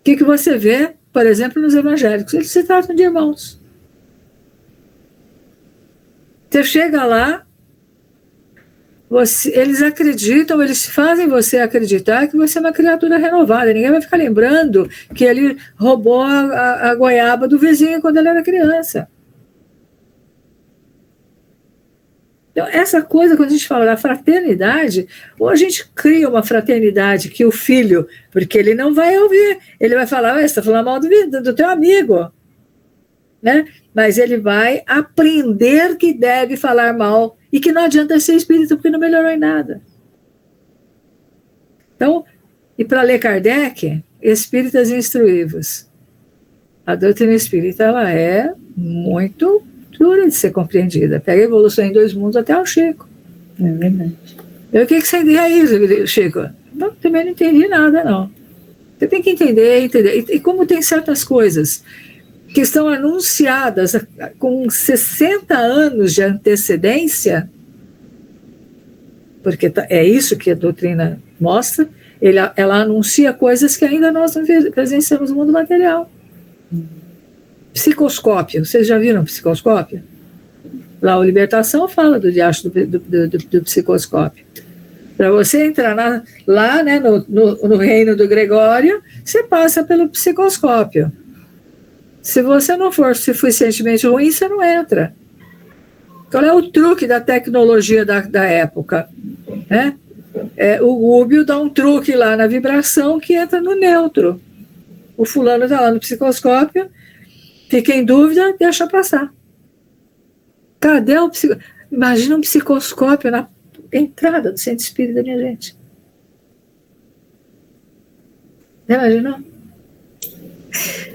Speaker 4: O que você vê, por exemplo, nos evangélicos? Eles se tratam de irmãos. Você chega lá, eles acreditam, eles fazem você acreditar que você é uma criatura renovada. Ninguém vai ficar lembrando que ele roubou a goiaba do vizinho quando ele era criança. Então, essa coisa, quando a gente fala da fraternidade, ou a gente cria uma fraternidade que o filho, porque ele não vai ouvir, ele vai falar, você está falando mal do teu amigo, né? Mas ele vai aprender que deve falar mal e que não adianta ser espírita porque não melhorou em nada. Então, e para ler Kardec, Espíritas Instruídos, a doutrina espírita ela é muito dura de ser compreendida. Pega a Evolução em Dois Mundos até o Chico.
Speaker 6: É verdade.
Speaker 4: O que você entende aí, Chico? Não, também não entendi nada, não. Você tem que entender. E como tem certas coisas que estão anunciadas com 60 anos de antecedência, porque é isso que a doutrina mostra, ela anuncia coisas que ainda nós não presenciamos no mundo material. Psicoscópio, vocês já viram psicoscópio? Lá o Libertação fala do diacho do psicoscópio. Para você entrar lá, né, no reino do Gregório, você passa pelo psicoscópio. Se você não for suficientemente ruim, você não entra. Qual é o truque da tecnologia da época? Né? O Gúbio dá um truque lá na vibração que entra no neutro. O fulano está lá no psicoscópio, fica em dúvida, deixa passar. Cadê o psicoscópio? Imagina um psicoscópio na entrada do centro espírita, minha gente. Já imaginou?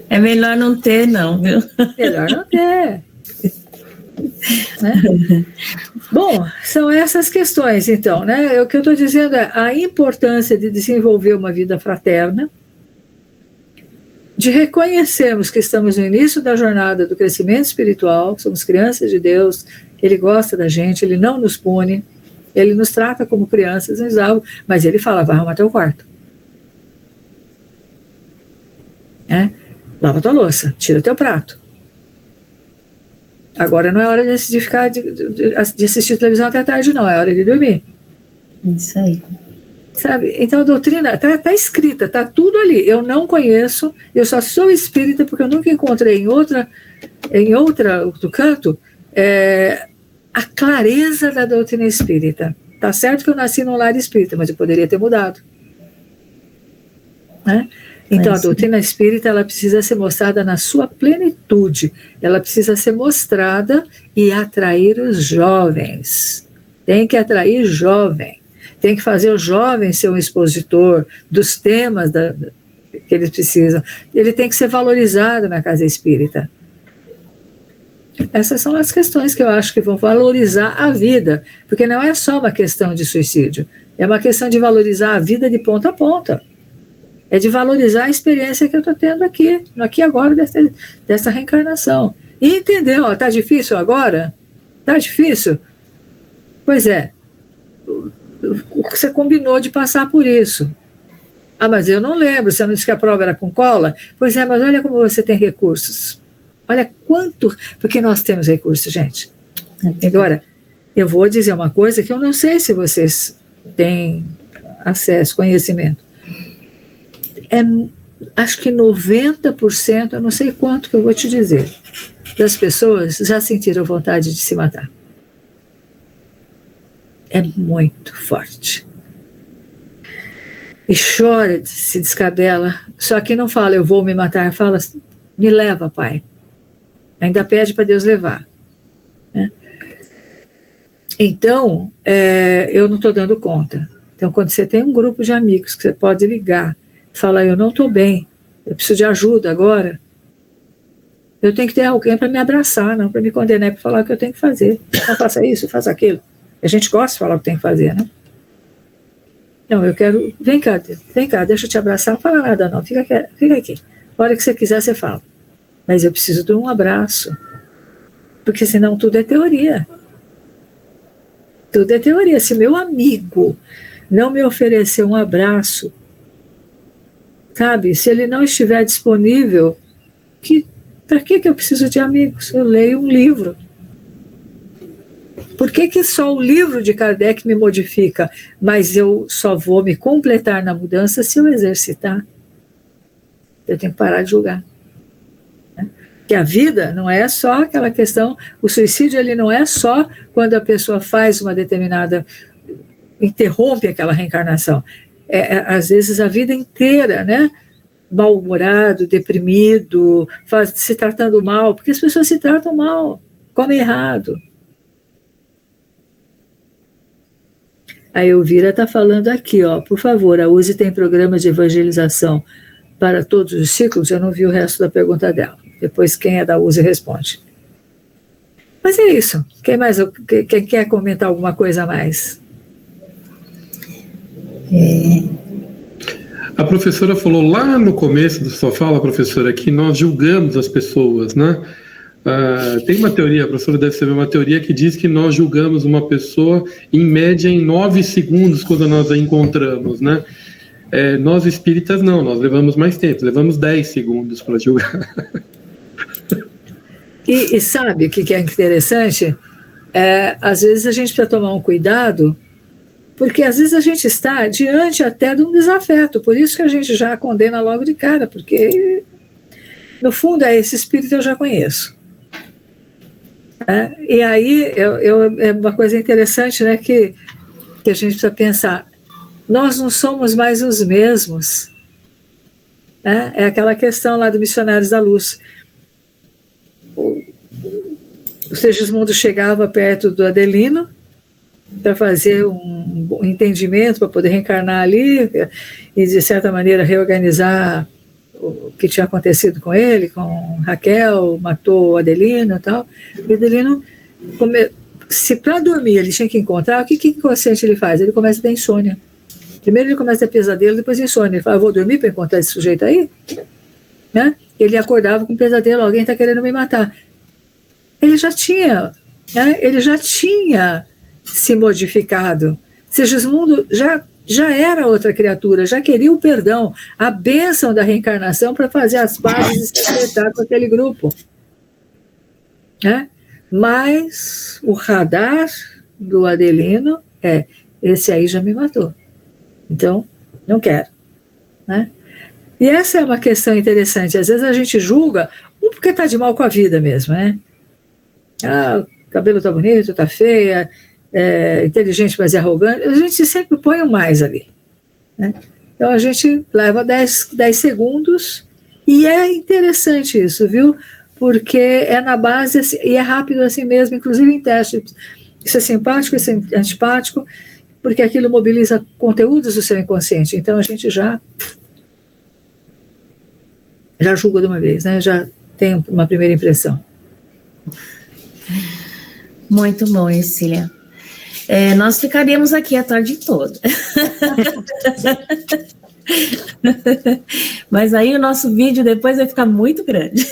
Speaker 1: É melhor não ter, não, viu?
Speaker 4: Melhor não ter. Né? Bom, são essas questões, então, né? O que eu estou dizendo é a importância de desenvolver uma vida fraterna, de reconhecermos que estamos no início da jornada do crescimento espiritual, somos crianças de Deus, Ele gosta da gente, Ele não nos pune, Ele nos trata como crianças, mas Ele fala, vai arrumar teu quarto. Lava tua louça, tira teu prato. Agora não é hora de ficar de assistir televisão até tarde, não, é hora de dormir.
Speaker 6: Isso aí.
Speaker 4: Sabe? Então a doutrina está escrita, está tudo ali. Eu não conheço, eu só sou espírita porque eu nunca encontrei em outro canto a clareza da doutrina espírita. Tá certo que eu nasci num lar espírita, mas eu poderia ter mudado. Né? Então a doutrina espírita ela precisa ser mostrada na sua plenitude, ela precisa ser mostrada e atrair os jovens. Tem que atrair jovem. Tem que fazer o jovem ser um expositor dos temas que eles precisam. Ele tem que ser valorizado na casa espírita. Essas são as questões que eu acho que vão valorizar a vida, porque não é só uma questão de suicídio, é uma questão de valorizar a vida de ponta a ponta. É de valorizar a experiência que eu estou tendo aqui agora, dessa reencarnação. E entender, está difícil agora? Está difícil? Pois é. Você combinou de passar por isso. Mas eu não lembro, você não disse que a prova era com cola? Pois é, mas olha como você tem recursos. Olha quanto, porque nós temos recursos, gente. Agora, eu vou dizer uma coisa que eu não sei se vocês têm acesso, conhecimento. Acho que 90%, eu não sei quanto que eu vou te dizer, das pessoas já sentiram vontade de se matar. É muito forte. E chora, se descabela, só que não fala, eu vou me matar, fala, me leva, pai. Ainda pede para Deus levar. Né? Então, eu não estou dando conta. Então, quando você tem um grupo de amigos que você pode ligar, falar, eu não estou bem, eu preciso de ajuda agora, eu tenho que ter alguém para me abraçar, não para me condenar, para falar o que eu tenho que fazer. Não faça isso, faça aquilo. A gente gosta de falar o que tem que fazer, né? Não, eu quero... Vem cá, deixa eu te abraçar. Não fala nada, não. Fica aqui. A hora que você quiser, você fala. Mas eu preciso de um abraço. Porque senão tudo é teoria. Tudo é teoria. Se meu amigo não me oferecer um abraço, sabe? Se ele não estiver disponível, para que eu preciso de amigos? Eu leio um livro. Por que só o livro de Kardec me modifica, mas eu só vou me completar na mudança se eu exercitar? Eu tenho que parar de julgar. Né? Que a vida não é só aquela questão, o suicídio ele não é só quando a pessoa faz uma determinada, interrompe aquela reencarnação. Às vezes a vida inteira, né? Mal-humorado, deprimido, se tratando mal, porque as pessoas se tratam mal, comem errado. A Elvira está falando aqui, ó, por favor, a USE tem programas de evangelização para todos os ciclos? Eu não vi o resto da pergunta dela. Depois quem é da USE responde. Mas é isso. Quem mais? Quem quer comentar alguma coisa a mais?
Speaker 7: A professora falou lá no começo da sua fala, professora, que nós julgamos as pessoas, né? Tem uma teoria, a professora deve saber, uma teoria que diz que nós julgamos uma pessoa em média em 9 segundos quando nós a encontramos, né? Nós espíritas não, nós levamos mais tempo, levamos 10 segundos para julgar.
Speaker 4: E sabe o que é interessante? Às vezes a gente precisa tomar um cuidado, porque às vezes a gente está diante até de um desafeto, por isso que a gente já condena logo de cara, porque no fundo esse espírito eu já conheço. E aí é uma coisa interessante, né, que a gente precisa pensar, nós não somos mais os mesmos. É aquela questão lá do Missionários da Luz. O Segismundo chegava perto do Adelino para fazer um entendimento, para poder reencarnar ali e, de certa maneira, reorganizar o que tinha acontecido com ele, com Raquel, matou o Adelino e tal. O Adelino, se para dormir ele tinha que encontrar, o que inconsciente ele faz? Ele começa a ter insônia. Primeiro ele começa a ter pesadelo, depois insônia. Ele fala, vou dormir para encontrar esse sujeito aí? Né? Ele acordava com pesadelo, alguém está querendo me matar. Ele já tinha se modificado. Segismundo já era outra criatura, já queria o perdão, a bênção da reencarnação para fazer as pazes e se acertar com aquele grupo. Mas o radar do Adelino esse aí já me matou. Então, não quero. Né? E essa é uma questão interessante. Às vezes a gente julga, porque está de mal com a vida mesmo, né? O cabelo está bonito, está feia, inteligente, mas é arrogante. A gente sempre põe o mais ali. Né? Então a gente leva 10 segundos e é interessante isso, viu? Porque é na base assim, e é rápido assim mesmo, inclusive em teste. Isso é simpático, isso é antipático, porque aquilo mobiliza conteúdos do seu inconsciente. Então a gente já julga de uma vez, né? Já tem uma primeira impressão.
Speaker 1: Muito bom, Ercília. Nós ficaríamos aqui a tarde toda. Mas aí o nosso vídeo depois vai ficar muito grande.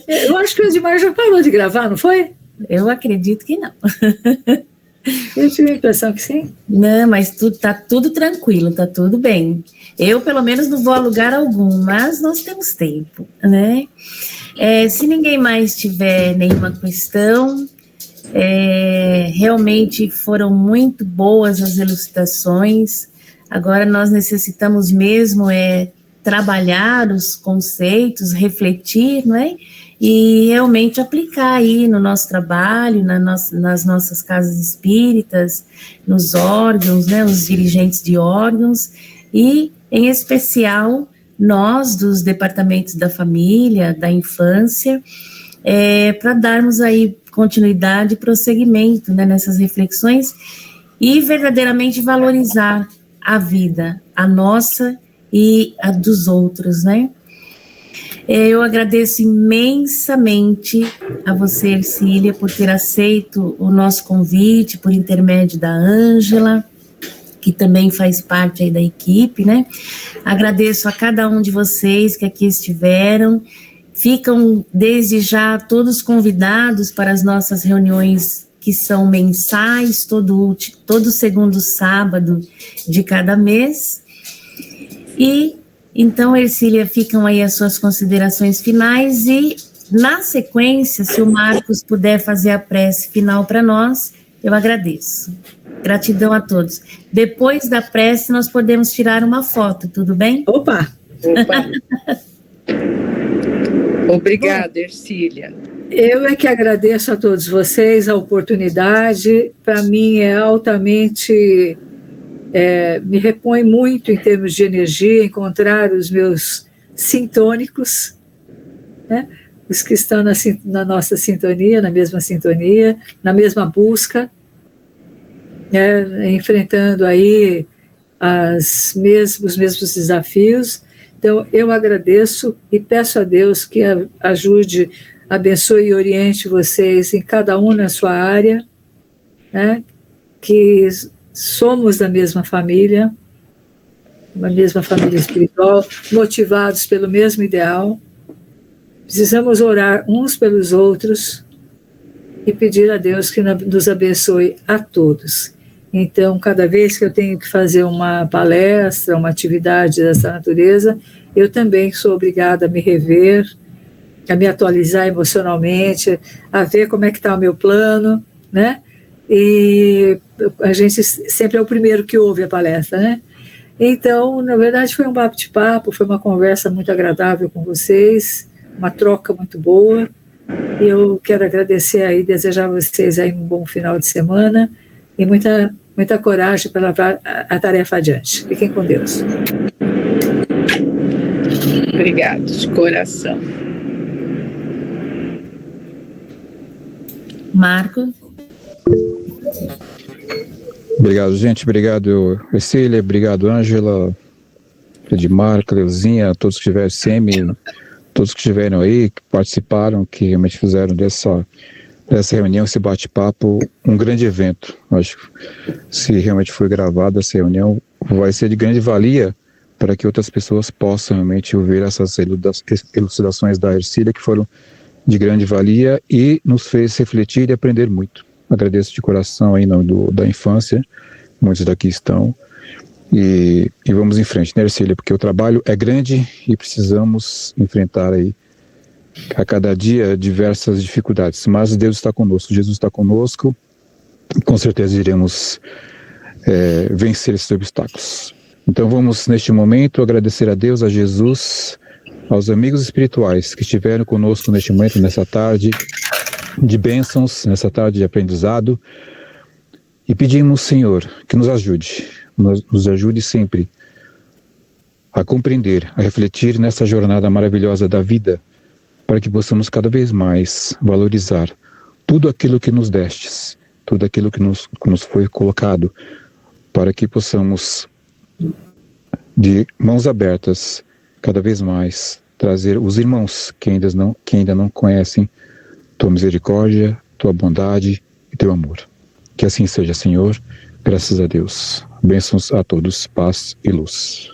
Speaker 4: Eu acho que o Edmar já parou de gravar, não foi?
Speaker 1: Eu acredito que não.
Speaker 4: Eu tive a impressão que sim.
Speaker 1: Não, mas tá tudo tranquilo, tá tudo bem. Eu, pelo menos, não vou a lugar algum, mas nós temos tempo, né? Se ninguém mais tiver nenhuma questão, realmente foram muito boas as elucidações. Agora nós necessitamos mesmo trabalhar os conceitos, refletir, não é? E realmente aplicar aí no nosso trabalho, nas nossas casas espíritas, nos órgãos, né, os dirigentes de órgãos, e, em especial, nós, dos departamentos da família, da infância, para darmos aí continuidade e prosseguimento, né, nessas reflexões e verdadeiramente valorizar a vida, a nossa e a dos outros, né? Eu agradeço imensamente a você, Ercília, por ter aceito o nosso convite, por intermédio da Ângela, que também faz parte aí da equipe, né? Agradeço a cada um de vocês que aqui estiveram. Ficam, desde já, todos convidados para as nossas reuniões que são mensais, todo segundo sábado de cada mês. E, então, Ercília, ficam aí as suas considerações finais e, na sequência, se o Marcos puder fazer a prece final para nós, Eu agradeço. Gratidão a todos. Depois da prece, nós podemos tirar uma foto, tudo bem?
Speaker 4: Opa!
Speaker 8: Obrigada, Ercília.
Speaker 4: Eu é que agradeço a todos vocês a oportunidade. Para mim é altamente, me repõe muito em termos de energia, encontrar os meus sintônicos, né? Os que estão na nossa sintonia, na mesma busca, né? Enfrentando aí os mesmos desafios. Então, eu agradeço e peço a Deus que ajude, abençoe e oriente vocês em cada um na sua área, né? Que somos da mesma família, uma mesma família espiritual, motivados pelo mesmo ideal. Precisamos orar uns pelos outros e pedir a Deus que nos abençoe a todos. Então, cada vez que eu tenho que fazer uma palestra, uma atividade dessa natureza, eu também sou obrigada a me rever, a me atualizar emocionalmente, a ver como é que está o meu plano, né? E a gente sempre é o primeiro que ouve a palestra, né? Então, na verdade, foi um bate-papo, foi uma conversa muito agradável com vocês, uma troca muito boa. E eu quero agradecer aí, desejar a vocês aí um bom final de semana e muita coragem para levar a tarefa adiante. Fiquem com Deus.
Speaker 8: Obrigada, de coração.
Speaker 1: Marco.
Speaker 9: Obrigado, gente. Obrigado, Ercília. Obrigado, Ângela, Edmar, Cleuzinha, todos que estiveram, Semi, todos que estiveram aí, que participaram, que realmente fizeram dessa reunião, esse bate-papo, um grande evento. Acho que se realmente foi gravada essa reunião, vai ser de grande valia para que outras pessoas possam realmente ouvir essas elucidações da Ercília, que foram de grande valia e nos fez refletir e aprender muito. Agradeço de coração aí em nome da infância, muitos daqui estão, e vamos em frente, né, Ercília, porque o trabalho é grande e precisamos enfrentar aí a cada dia diversas dificuldades, mas Deus está conosco, Jesus está conosco, e com certeza iremos vencer esses obstáculos. Então vamos neste momento agradecer a Deus, a Jesus, aos amigos espirituais que estiveram conosco neste momento, nessa tarde de bênçãos, nessa tarde de aprendizado, e pedimos, Senhor, que nos ajude sempre a compreender, a refletir nessa jornada maravilhosa da vida, para que possamos cada vez mais valorizar tudo aquilo que nos destes, tudo aquilo que nos foi colocado, para que possamos, de mãos abertas, cada vez mais trazer os irmãos que ainda não conhecem tua misericórdia, tua bondade e teu amor. Que assim seja, Senhor, graças a Deus. Bênçãos a todos, paz e luz.